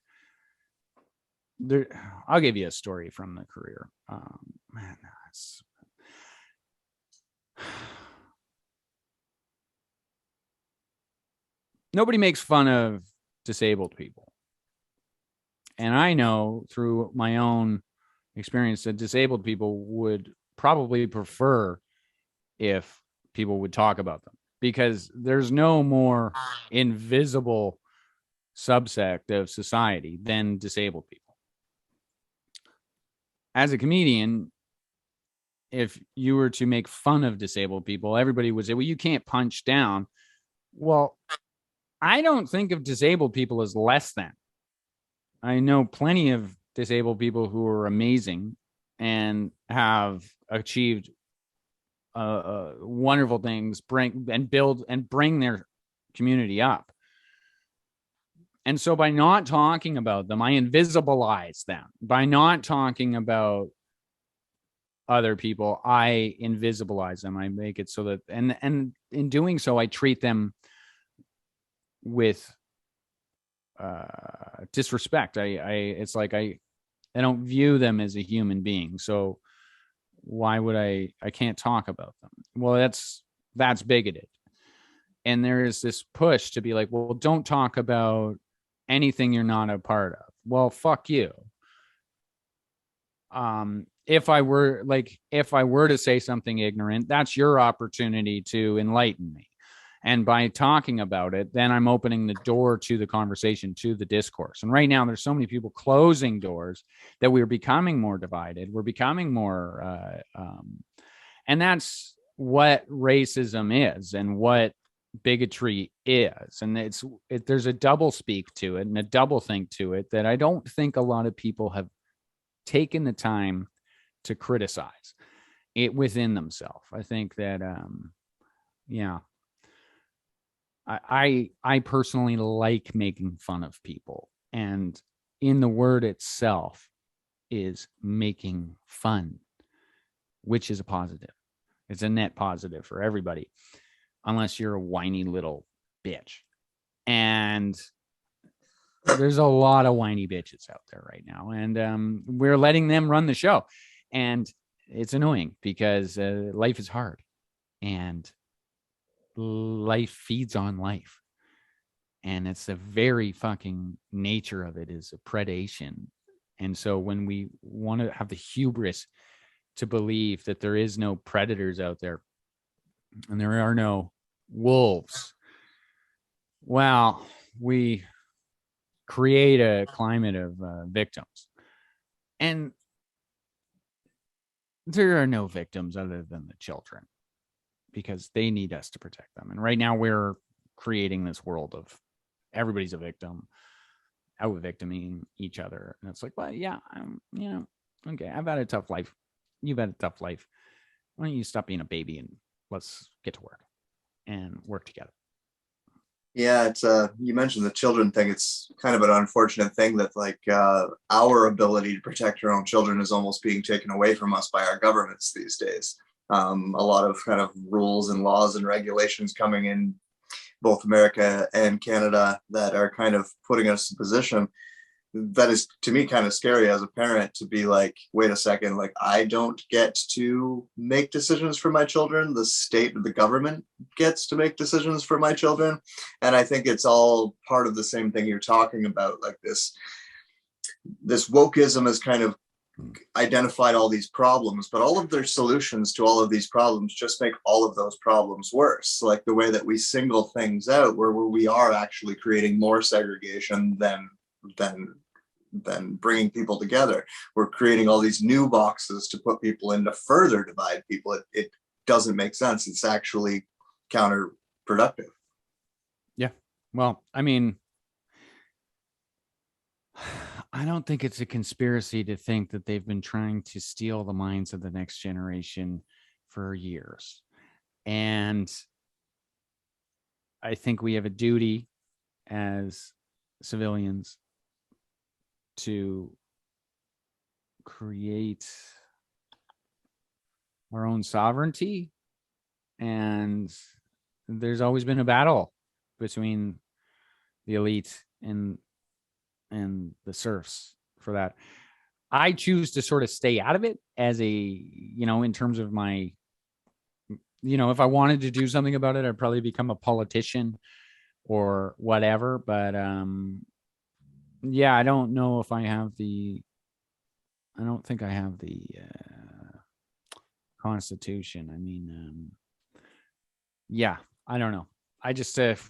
there, I'll give you a story from the career. Man, that's, nobody makes fun of disabled people. And I know through my own experience that disabled people would probably prefer if people would talk about them, because there's no more invisible subsect of society than disabled people. As a comedian, if you were to make fun of disabled people, everybody would say, well, you can't punch down. Well, I don't think of disabled people as less than. I know plenty of disabled people who are amazing and have achieved wonderful things, bring their community up. And so by not talking about them, I invisibilize them. By not talking about other people, I invisibilize them. I make it so that, and in doing so, I treat them with disrespect. It's like I don't view them as a human being. So why would I can't talk about them? Well, that's bigoted. And there is this push to be like, well, don't talk about anything you're not a part of. Well, fuck you. If I were to say something ignorant, that's your opportunity to enlighten me. And by talking about it, then I'm opening the door to the conversation, to the discourse. And right now, there's so many people closing doors that we're becoming more divided. We're becoming more, and that's what racism is and what bigotry is. And there's a double speak to it and a double think to it that I don't think a lot of people have taken the time to criticize it within themselves. I think that, yeah. I personally like making fun of people, and in the word itself is making fun, which is a positive. It's a net positive for everybody, unless you're a whiny little bitch. And there's a lot of whiny bitches out there right now, and we're letting them run the show, and it's annoying because life is hard, and life feeds on life, and it's the very fucking nature of it is a predation. And so when we want to have the hubris to believe that there is no predators out there and there are no wolves, well, we create a climate of victims, and there are no victims other than the children, because they need us to protect them. And right now we're creating this world of everybody's a victim, out victiming each other. And it's like, well, yeah, okay, I've had a tough life. You've had a tough life. Why don't you stop being a baby and let's get to work and work together? Yeah, it's you mentioned the children thing. It's kind of an unfortunate thing that our ability to protect our own children is almost being taken away from us by our governments these days. A lot of kind of rules and laws and regulations coming in both America and Canada that are kind of putting us in position that is to me kind of scary as a parent to be like, wait a second, like I don't get to make decisions for my children. The state or the government gets to make decisions for my children. And I think it's all part of the same thing you're talking about. Like this wokeism has kind of identified all these problems, but all of their solutions to all of these problems just make all of those problems worse. Like the way that we single things out, where we are actually creating more segregation than than bringing people together. We're creating all these new boxes to put people in to further divide people. It doesn't make sense. It's actually counterproductive. Yeah. Well, I mean, I don't think it's a conspiracy to think that they've been trying to steal the minds of the next generation for years. And I think we have a duty as civilians to create our own sovereignty. And there's always been a battle between the elite and the serfs for that. I choose to sort of stay out of it as a, in terms of my, if I wanted to do something about it, I'd probably become a politician or whatever. But yeah, I don't know if I have I don't think I have the Constitution. I mean, yeah, I don't know. I just whatever,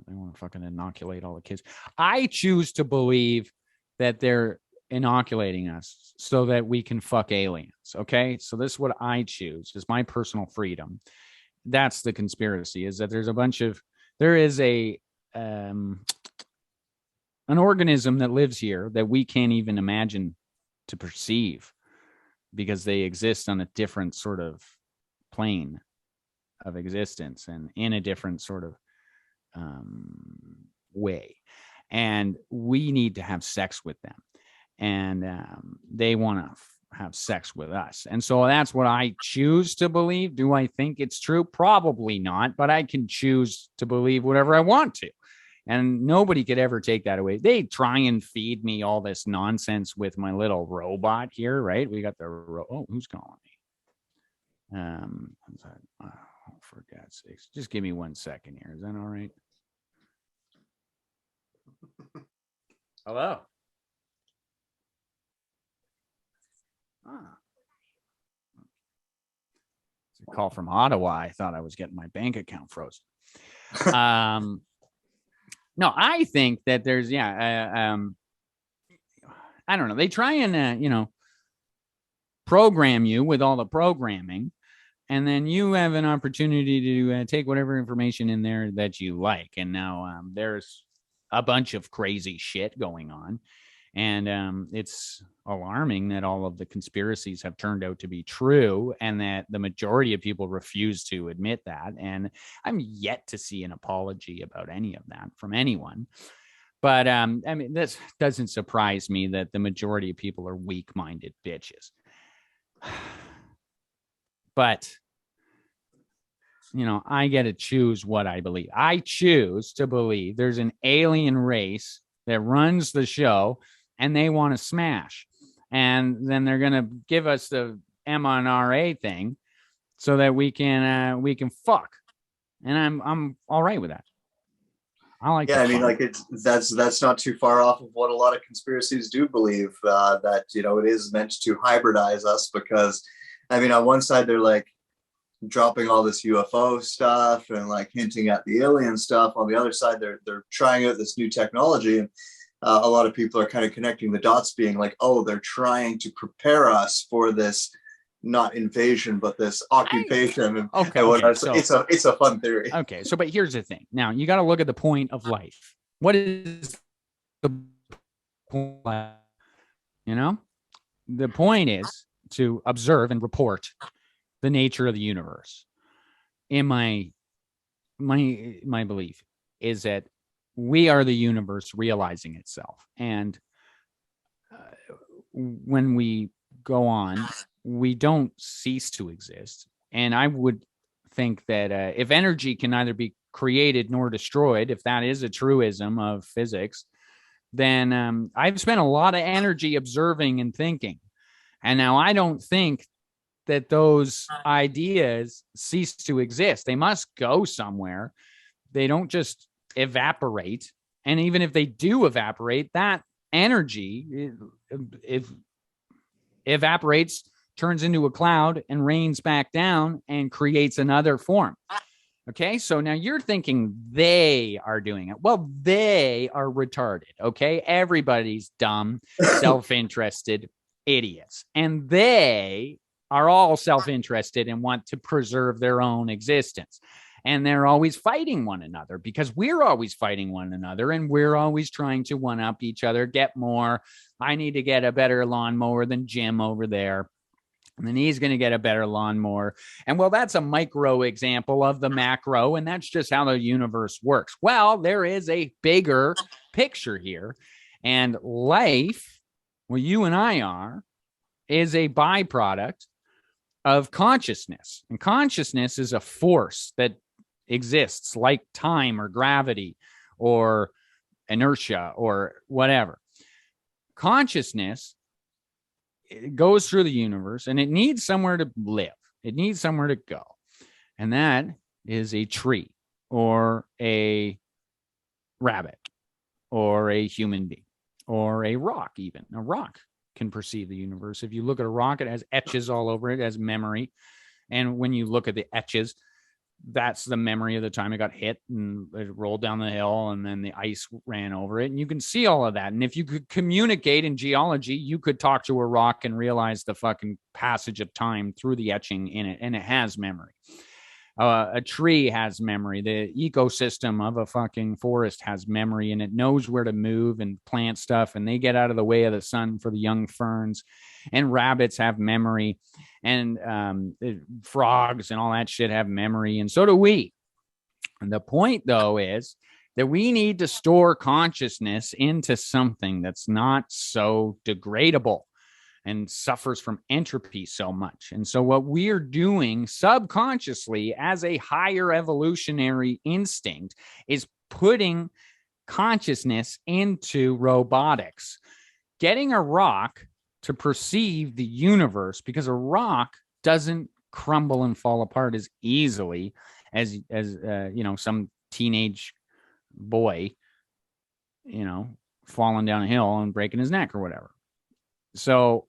they want to fucking inoculate all the kids. I choose to believe that they're inoculating us so that we can fuck aliens. Okay, so this is what I choose. It's my personal freedom. That's the conspiracy. Is that there is an organism that lives here that we can't even imagine to perceive because they exist on a different sort of plane of existence and in a different sort of way. And we need to have sex with them. And they want to have sex with us. And so that's what I choose to believe. Do I think it's true? Probably not, but I can choose to believe whatever I want to. And nobody could ever take that away. They try and feed me all this nonsense with my little robot here, right? We got oh, who's calling me? Oh, for God's sakes, just give me 1 second here. Is that all right? Hello. It's a call from Ottawa. I thought I was getting my bank account frozen. No, I think that there's, I don't know. They try and, program you with all the programming, and then you have an opportunity to take whatever information in there that you like. And now there's a bunch of crazy shit going on. And it's alarming that all of the conspiracies have turned out to be true and that the majority of people refuse to admit that. And I'm yet to see an apology about any of that from anyone. But I mean, this doesn't surprise me that the majority of people are weak-minded bitches. But, I get to choose what I believe. I choose to believe there's an alien race that runs the show and they want to smash. And then they're going to give us the mRNA thing so that we can fuck. And I'm all right with that. I like I mean, like that's not too far off of what a lot of conspiracies do believe, that, it is meant to hybridize us because, I mean, on one side, they're like dropping all this UFO stuff and like hinting at the alien stuff. On the other side, they're trying out this new technology. And a lot of people are kind of connecting the dots, being like, oh, they're trying to prepare us for this, not invasion, but this occupation. So it's a fun theory. Okay, so but here's the thing. Now you got to look at the point of life. What is the point? The point is to observe and report the nature of the universe. In my belief is that we are the universe realizing itself, and when we go on, we don't cease to exist. And I would think that if energy can neither be created nor destroyed, if that is a truism of physics, then I've spent a lot of energy observing and thinking. And now I don't think that those ideas cease to exist. They must go somewhere. They don't just evaporate. And even if they do evaporate, that energy it evaporates, turns into a cloud, and rains back down and creates another form. Okay, so now you're thinking they are doing it. Well, they are retarded. Okay, everybody's dumb, self-interested idiots, and they are all self-interested and want to preserve their own existence. And they're always fighting one another because we're always fighting one another, and we're always trying to one up each other, get more. I need to get a better lawnmower than Jim over there. And then he's going to get a better lawnmower. And well, that's a micro example of the macro. And that's just how the universe works. Well, there is a bigger picture here. And life, where you and I are, is a byproduct of consciousness. And consciousness is a force that exists like time or gravity or inertia or whatever. Consciousness, it goes through the universe and it needs somewhere to live. It needs somewhere to go. And that is a tree or a rabbit or a human being or a rock. Even a rock can perceive the universe. If you look at a rock, it has etches all over it, it has memory. And when you look at the etches, that's the memory of the time it got hit and it rolled down the hill and then the ice ran over it. And you can see all of that. And if you could communicate in geology, you could talk to a rock and realize the fucking passage of time through the etching in it. And it has memory. A tree has memory. The ecosystem of a fucking forest has memory, and it knows where to move and plant stuff, and they get out of the way of the sun for the young ferns. And rabbits have memory, and frogs and all that shit have memory, and so do we. And the point, though, is that we need to store consciousness into something that's not so degradable and suffers from entropy so much. And so what we're doing subconsciously as a higher evolutionary instinct is putting consciousness into robotics, getting a rock to perceive the universe, because a rock doesn't crumble and fall apart as easily as you know, some teenage boy, you know, falling down a hill and breaking his neck or whatever. So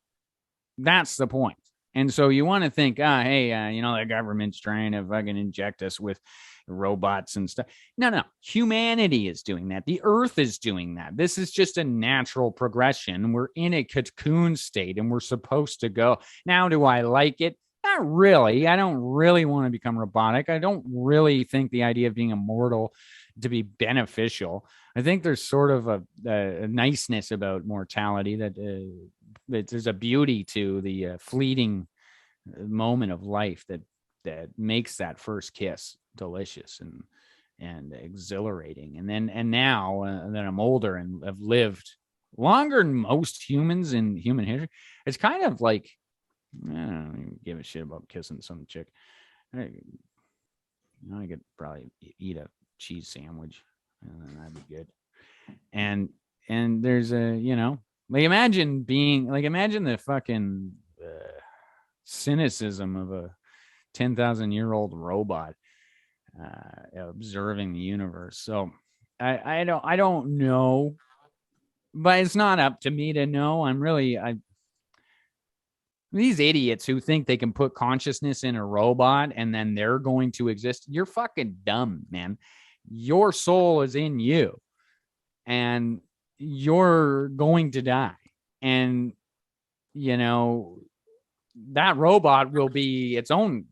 that's the point. And so you want to think, hey, you know, the government's trying to fucking inject us with robots and stuff. No, humanity is doing that. The earth is doing that. This is just a natural progression. We're in a cocoon state and we're supposed to go. Now, do I like it? Not really. I don't really want to become robotic. I don't really think the idea of being immortal to be beneficial. I think there's sort of a niceness about mortality that there's a beauty to the fleeting moment of life that makes that first kiss delicious and exhilarating. And now that I'm older and have lived longer than most humans in human history, it's kind of like, I don't even give a shit about kissing some chick. I could probably eat a cheese sandwich and that'd be good. And there's a, you know, like imagine the fucking cynicism of a 10,000-year-old robot observing the universe. So I don't know, but it's not up to me to know. These idiots who think they can put consciousness in a robot and then they're going to exist. You're fucking dumb, man. Your soul is in you and you're going to die. And, you know, that robot will be its own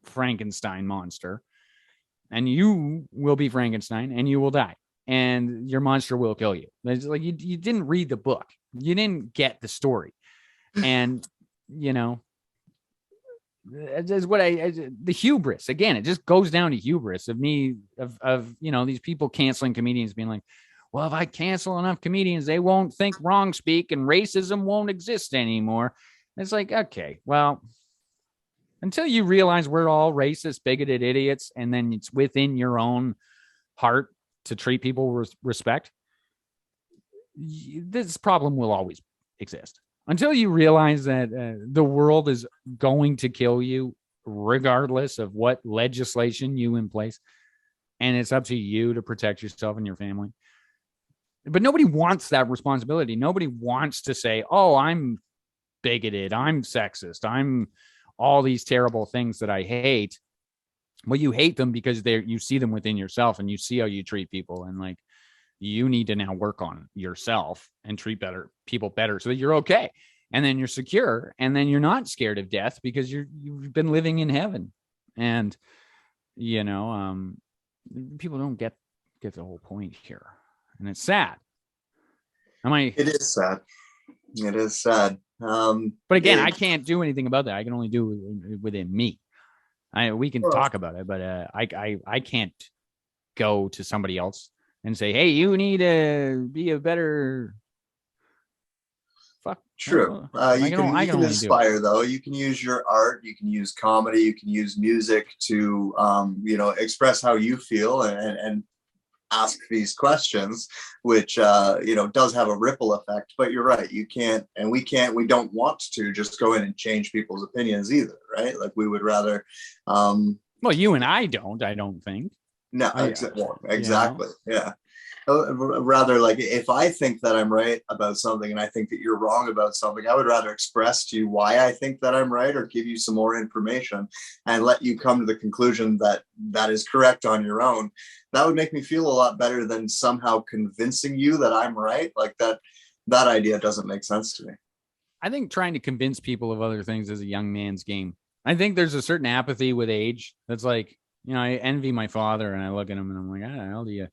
Frankenstein monster. And you will be Frankenstein and you will die. And your monster will kill you. It's like you didn't read the book. You didn't get the story. And, you know, is what the hubris again, it just goes down to hubris of me, of you know, these people canceling comedians being like, well, if I cancel enough comedians, they won't think wrong speak and racism won't exist anymore. It's like, okay, well, until you realize we're all racist, bigoted idiots, and then it's within your own heart to treat people with respect, this problem will always exist until you realize that the world is going to kill you regardless of what legislation you in place, and it's up to you to protect yourself and your family. But nobody wants that responsibility. Nobody wants to say, oh, I'm bigoted, I'm sexist, I'm all these terrible things that I hate. Well, you hate them because you see them within yourself, and you see how you treat people, and like, you need to now work on yourself and treat people better so that you're okay, and then you're secure, and then you're not scared of death because you've been living in heaven. And people don't get the whole point here, and it's sad. It is sad. It is sad. But again, I can't do anything about that. I can only do it within me. We can talk about it, but I can't go to somebody else and say, hey, you need to be a better fuck. True. You can inspire, though. You can use your art, you can use comedy, you can use music to express how you feel and ask these questions, which does have a ripple effect. But you're right, you can't, and we don't want to just go in and change people's opinions either, right? Like, we would rather well, you and I don't think. No, exactly. Yeah. Rather, like, if I think that I'm right about something and I think that you're wrong about something, I would rather express to you why I think that I'm right, or give you some more information and let you come to the conclusion that that is correct on your own. That would make me feel a lot better than somehow convincing you that I'm right. Like, that idea doesn't make sense to me. I think trying to convince people of other things is a young man's game. I think there's a certain apathy with age that's like, I envy my father, and I look at him and I'm like, how do you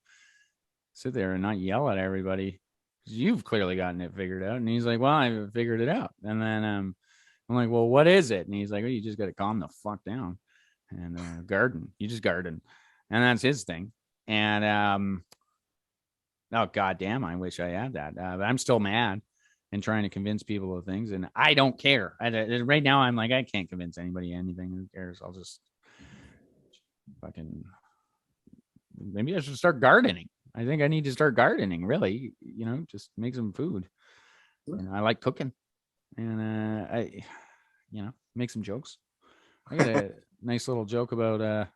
sit there and not yell at everybody? You've clearly gotten it figured out. And he's like, well, I figured it out. And then I'm like, well, what is it? And he's like, well, you just got to calm the fuck down and garden. You just garden. And that's his thing. And oh, goddamn, I wish I had that. But I'm still mad and trying to convince people of things. And I don't care. Right now, I'm like, I can't convince anybody anything. Who cares? I'll just fucking, maybe I should start gardening. I think I need to start gardening, really, just make some food. I like cooking, and I make some jokes. I got a nice little joke about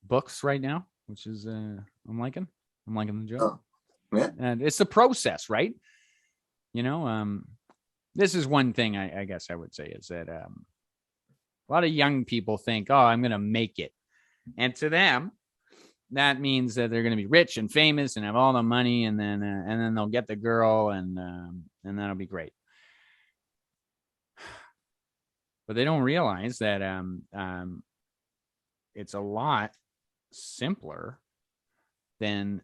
books right now, which is I'm liking the joke. Oh, yeah. And it's the process, right? This is one thing I guess I would say is that a lot of young people think, oh, I'm going to make it. And to them, that means that they're going to be rich and famous and have all the money, and then they'll get the girl, and that'll be great. But they don't realize that it's a lot simpler than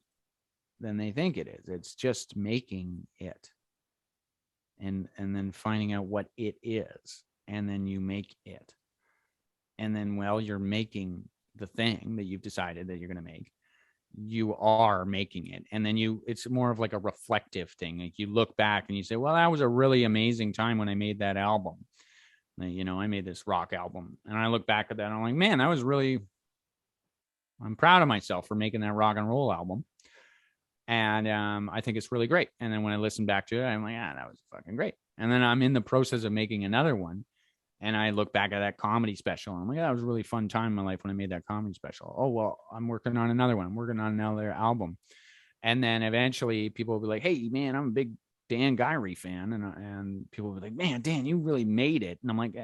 they think it is. It's just making it, and then finding out what it is, and then you make it, and then while you're making the thing that you've decided that you're going to make, you are making it. And then it's more of like a reflective thing. Like, you look back and you say, well, that was a really amazing time when I made that album. I made this rock album, and I look back at that and I'm like, man, I'm proud of myself for making that rock and roll album. And I think it's really great. And then when I listen back to it, I'm like, that was fucking great. And then I'm in the process of making another one, and I look back at that comedy special, and I'm like, that was a really fun time in my life when I made that comedy special. Oh, well, I'm working on another one. I'm working on another album. And then eventually people will be like, hey, man, I'm a big Dan Guiry fan. And people will be like, man, Dan, you really made it. And I'm like,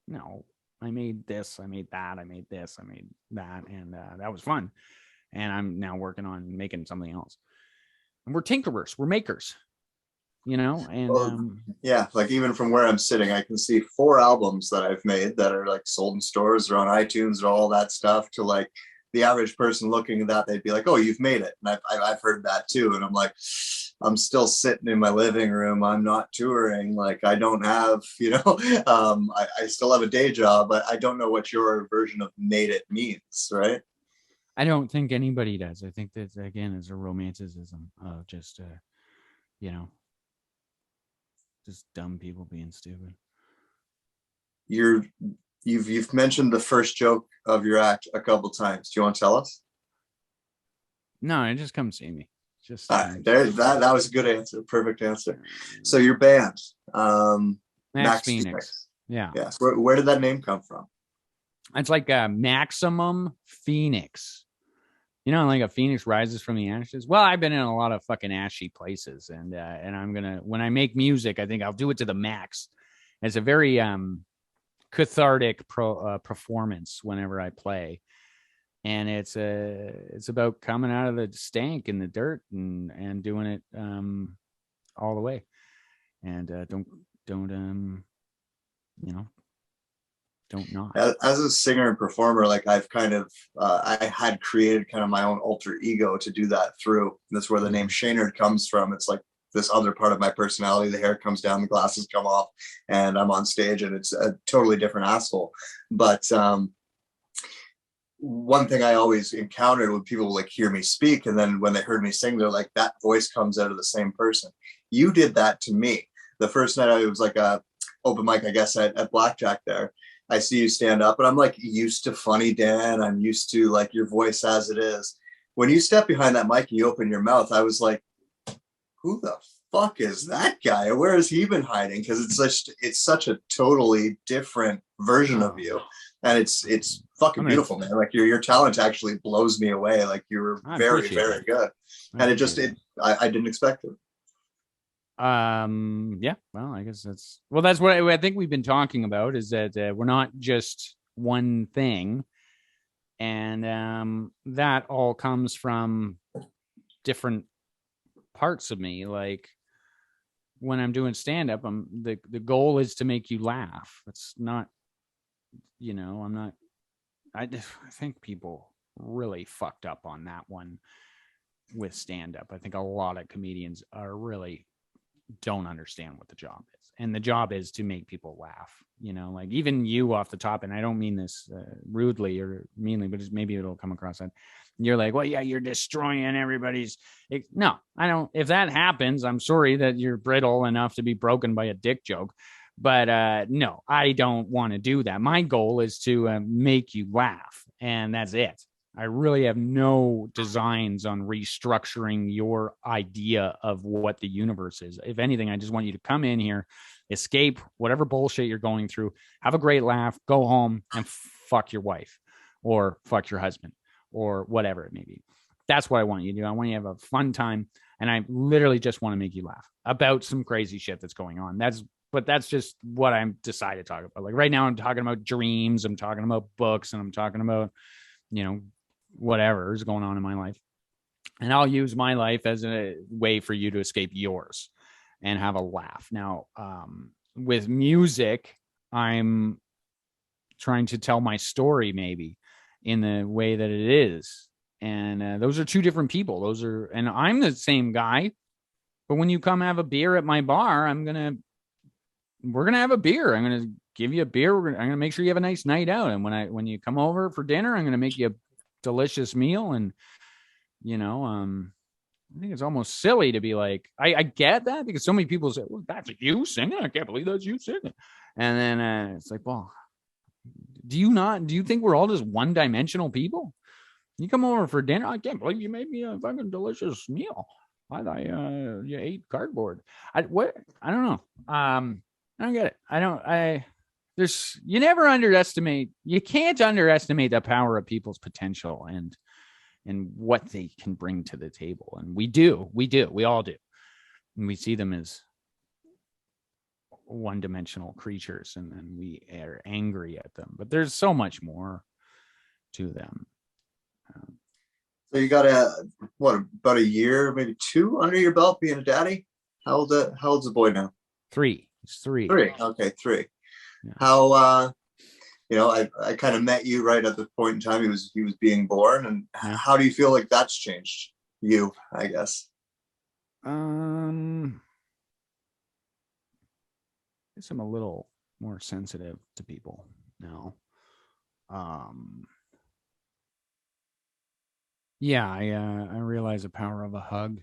no, I made this, I made that, I made this, I made that. And that was fun. And I'm now working on making something else. And we're tinkerers, we're makers. And yeah, like, even from where I'm sitting, I can see 4 albums that I've made that are like sold in stores or on iTunes or all that stuff, to like the average person looking at that, they'd be like, oh, you've made it. And I've heard that too. And I'm like, I'm still sitting in my living room. I'm not touring. Like, I don't have, I still have a day job, but I don't know what your version of made it means, right? I don't think anybody does. I think that, again, is a romanticism of just, just dumb people being stupid. You've mentioned the first joke of your act a couple times. Do you want to tell us? No, just come see me. Just All right, there, that was a good answer. Perfect answer. So your band, Max Max Phoenix. Phoenix. Yeah. Yes. Where did that name come from? It's like a maximum Phoenix. You know, like a phoenix rises from the ashes. Well, I've been in a lot of fucking ashy places, and I'm gonna, when I make music, I think I'll do it to the max. It's a very cathartic performance whenever I play, and it's about coming out of the stank and the dirt and doing it all the way, and don't you know, don't not. As a singer and performer, like I've kind of, I had created kind of my own alter ego to do that through. And that's where the name Shaynard comes from. It's like this other part of my personality. The hair comes down, the glasses come off, and I'm on stage, and it's a totally different asshole. But one thing I always encountered when people like hear me speak, and then when they heard me sing, they're like, that voice comes out of the same person. You did that to me. The first night I was like a open mic, I guess, at Blackjack there. I see you stand up, and I'm like used to funny Dan. I'm used to like your voice as it is. When you step behind that mic and you open your mouth, I was like, who the fuck is that guy? Where has he been hiding? Because it's such a totally different version of you. And it's fucking beautiful, man. Like your talent actually blows me away. Like you were very, very good. And I didn't expect it. Yeah, well, I guess that's what I think we've been talking about, is that we're not just one thing, and that all comes from different parts of me. Like when I'm doing stand-up, the goal is to make you laugh. It's not, I'm not, I think people really fucked up on that one with stand-up. I think a lot of comedians are really don't understand what the job is, and the job is to make people laugh. Like even you off the top, and I don't mean this rudely or meanly, but maybe it'll come across that you're like, well, yeah, you're destroying everybody's. No, I don't. If that happens, I'm sorry that you're brittle enough to be broken by a dick joke, but no, I don't want to do that. My goal is to make you laugh, and that's it. I really have no designs on restructuring your idea of what the universe is. If anything, I just want you to come in here, escape whatever bullshit you're going through, have a great laugh, go home and fuck your wife or fuck your husband or whatever it may be. That's what I want you to do. I want you to have a fun time. And I literally just want to make you laugh about some crazy shit that's going on. But that's just what I'm decided to talk about. Like right now I'm talking about dreams. I'm talking about books, and I'm talking about, whatever is going on in my life. And I'll use my life as a way for you to escape yours and have a laugh. Now, with music, I'm trying to tell my story maybe in the way that it is. And those are two different people. And I'm the same guy, but when you come have a beer at my bar, we're going to have a beer. I'm going to give you a beer. I'm going to make sure you have a nice night out. And when you come over for dinner, I'm going to make you a delicious meal. And I think it's almost silly to be like, I get that, because so many people say, well, that's you singing, I can't believe that's you singing. And then it's like, well, do you think we're all just one-dimensional people? You come over for dinner, I can't believe you made me a fucking delicious meal. I thought you ate cardboard. I don't know. I don't get it. You never underestimate, you can't underestimate the power of people's potential and what they can bring to the table. And we all do. And we see them as one-dimensional creatures, and then we are angry at them. But there's so much more to them. So you got about a year, maybe two under your belt being a daddy? How old's the boy now? 3. He's 3. 3. Okay, 3. Yeah. How I kind of met you right at the point in time he was being born, and how do you feel like that's changed you, I guess? I guess I'm a little more sensitive to people now. Yeah, I realize the power of a hug.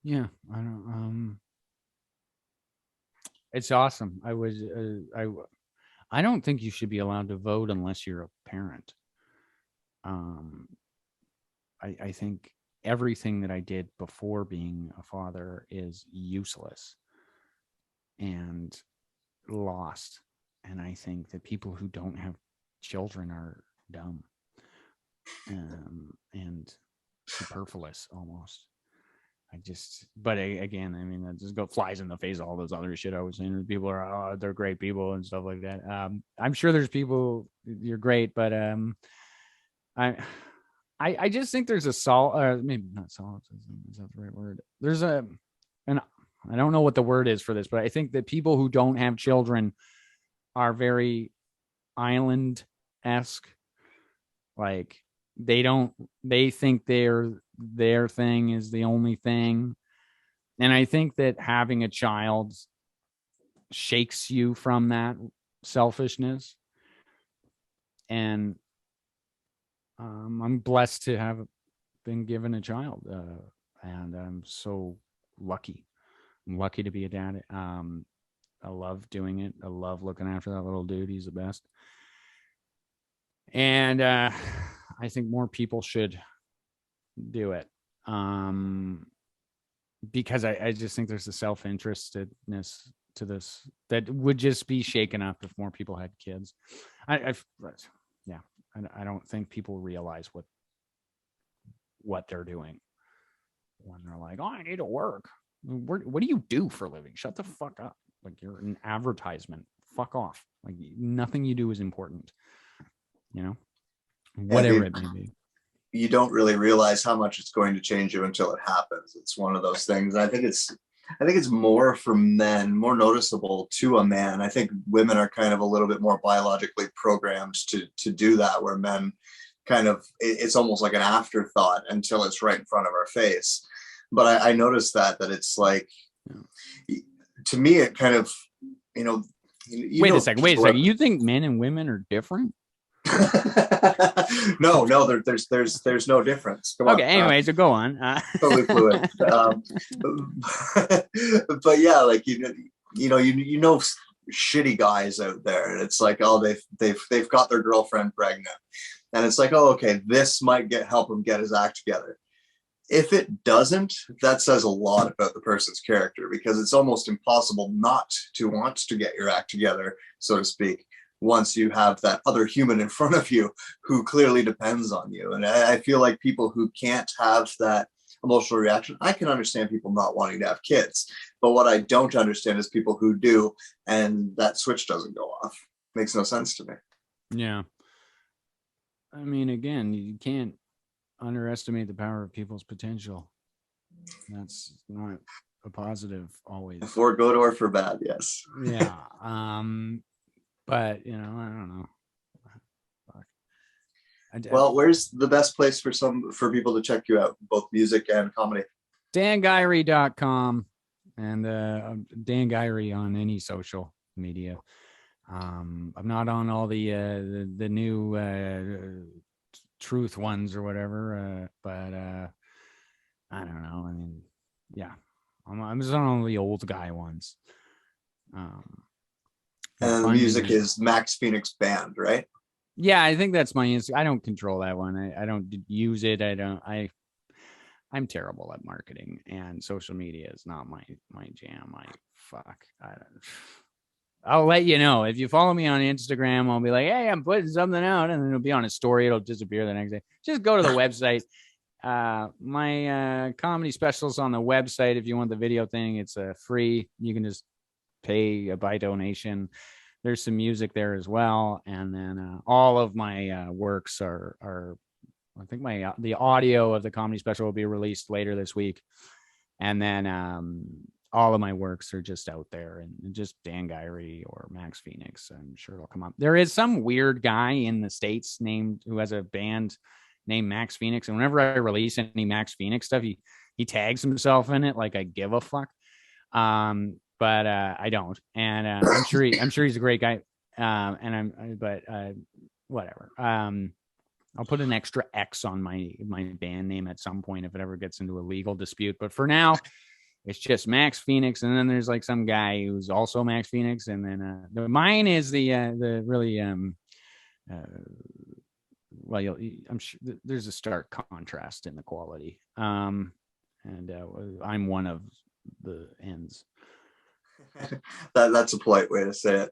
Yeah, I don't. It's awesome. I don't think you should be allowed to vote unless you're a parent. um, I think everything that I did before being a father is useless and lost. And I think that people who don't have children are dumb, and superfluous almost. Again, I mean, that just flies in the face of all those other shit I was saying. People are, oh, they're great people and stuff like that. I'm sure there's people you're great, but I, I just think there's maybe not solipsism. Is that the right word? And I don't know what the word is for this, but I think that people who don't have children are very island-esque. Like they think their thing is the only thing. And I think that having a child shakes you from that selfishness. And I'm blessed to have been given a child, and I'm so lucky. I'm lucky to be a dad. I love doing it. I love looking after that little dude. He's the best. And I think more people should do it, because I just think there's a self-interestedness to this that would just be shaken up if more people had kids. I don't think people realize what they're doing when they're like, oh, I need to work. What do you do for a living? Shut the fuck up. Like, you're an advertisement. Fuck off. Like, nothing you do is important, whatever it may be. You don't really realize how much it's going to change you until it happens. It's one of those things. I think it's more for men, more noticeable to a man. I think women are kind of a little bit more biologically programmed to do that, where men kind of, it's almost like an afterthought until it's right in front of our face. But I noticed that it's like, to me, it kind of, wait a second. You think men and women are different? no, there's no difference. Come okay, anyway, so go on. Totally fluid. But yeah, like shitty guys out there, and it's like, oh, they've got their girlfriend pregnant, and it's like, oh, okay, this might help him get his act together. If it doesn't, that says a lot about the person's character, because it's almost impossible not to want to get your act together, so to speak, once you have that other human in front of you who clearly depends on you. And I feel like people who can't have that emotional reaction, I can understand people not wanting to have kids, but what I don't understand is people who do, and that switch doesn't go off. Makes no sense to me. Yeah. I mean, again, you can't underestimate the power of people's potential. That's not a positive always. For good or for bad, yes. Yeah. But I don't know. Well, where's the best place for people to check you out, both music and comedy? DanGuiry.com and Dan Guiry on any social media. I'm not on all the new truth ones or whatever, but I don't know. I mean, yeah, I'm just on all the old guy ones. And the music is Max Phoenix Band, right? Yeah, I think that's my Instagram. I don't control that one. I don't use it. I'm terrible at marketing, and social media is not my jam. I'll let you know. If you follow me on Instagram, I'll be like, hey, I'm putting something out, and then it'll be on a story. It'll disappear the next day. Just go to the website. My comedy specials on the website. If you want the video thing, it's free. You can just pay by donation. There's some music there as well, and then all of my works are I think the audio of the comedy special will be released later this week, and then all of my works are just out there, and just Dan Guiry or Max Phoenix. I'm sure it'll come up. There is some weird guy in the States who has a band named Max Phoenix, and whenever I release any Max Phoenix stuff, he tags himself in it like I give a fuck. But I don't, and I'm sure he's a great guy. Whatever. I'll put an extra X on my band name at some point if it ever gets into a legal dispute. But for now, it's just Max Phoenix, and then there's like some guy who's also Max Phoenix, and then mine is the really well, I'm sure there's a stark contrast in the quality. And I'm one of the ends. That's a polite way to say it.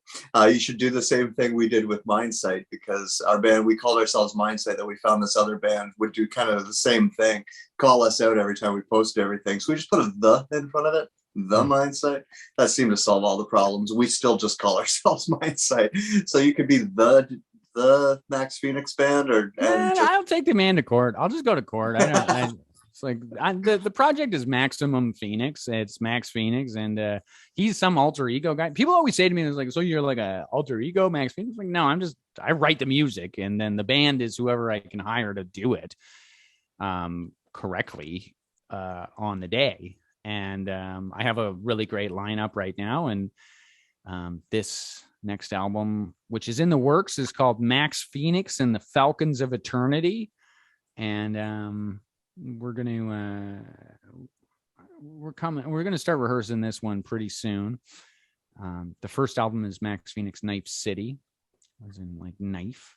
You should do the same thing we did with Mindsight, because our band, we called ourselves Mindsight, that we found this other band would do kind of the same thing, call us out every time we posted everything. So we just put a "the" in front of it, the Mindsight. That seemed to solve all the problems. We still just call ourselves Mindsight. So you could be the Max Phoenix band, or I'll take the man to court. I'll just go to court. It's like the project is Maximum Phoenix. It's Max Phoenix, and he's some alter ego guy. People always say to me, "It's like, so you're like a alter ego, Max Phoenix?" I'm like, no, I write the music, and then the band is whoever I can hire to do it correctly on the day. And I have a really great lineup right now, and this next album, which is in the works, is called Max Phoenix and the Falcons of Eternity, and we're gonna start rehearsing this one pretty soon. The first album is Max Phoenix Knife City, as in like knife.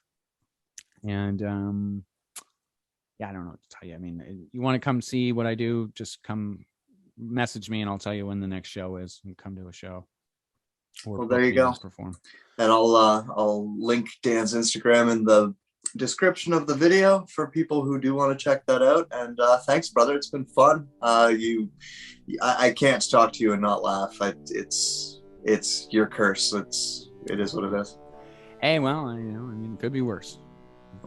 And yeah, I don't know what to tell you. I mean, you want to come see what I do, just come message me and I'll tell you when the next show is, and come to a show. Well, there you go. Perform. And I'll link Dan's Instagram in the description of the video for people who do want to check that out. And thanks, brother. It's been fun. I can't talk to you and not laugh. It's your curse. It is what it is. Hey, well, I mean, it could be worse.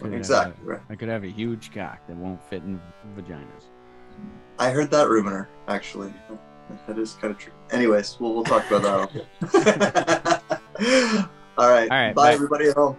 Exactly. I could have a huge cock that won't fit in vaginas. I heard that rumor, actually. That is kind of true. Anyways, we'll talk about that. All right. Bye, everybody at home.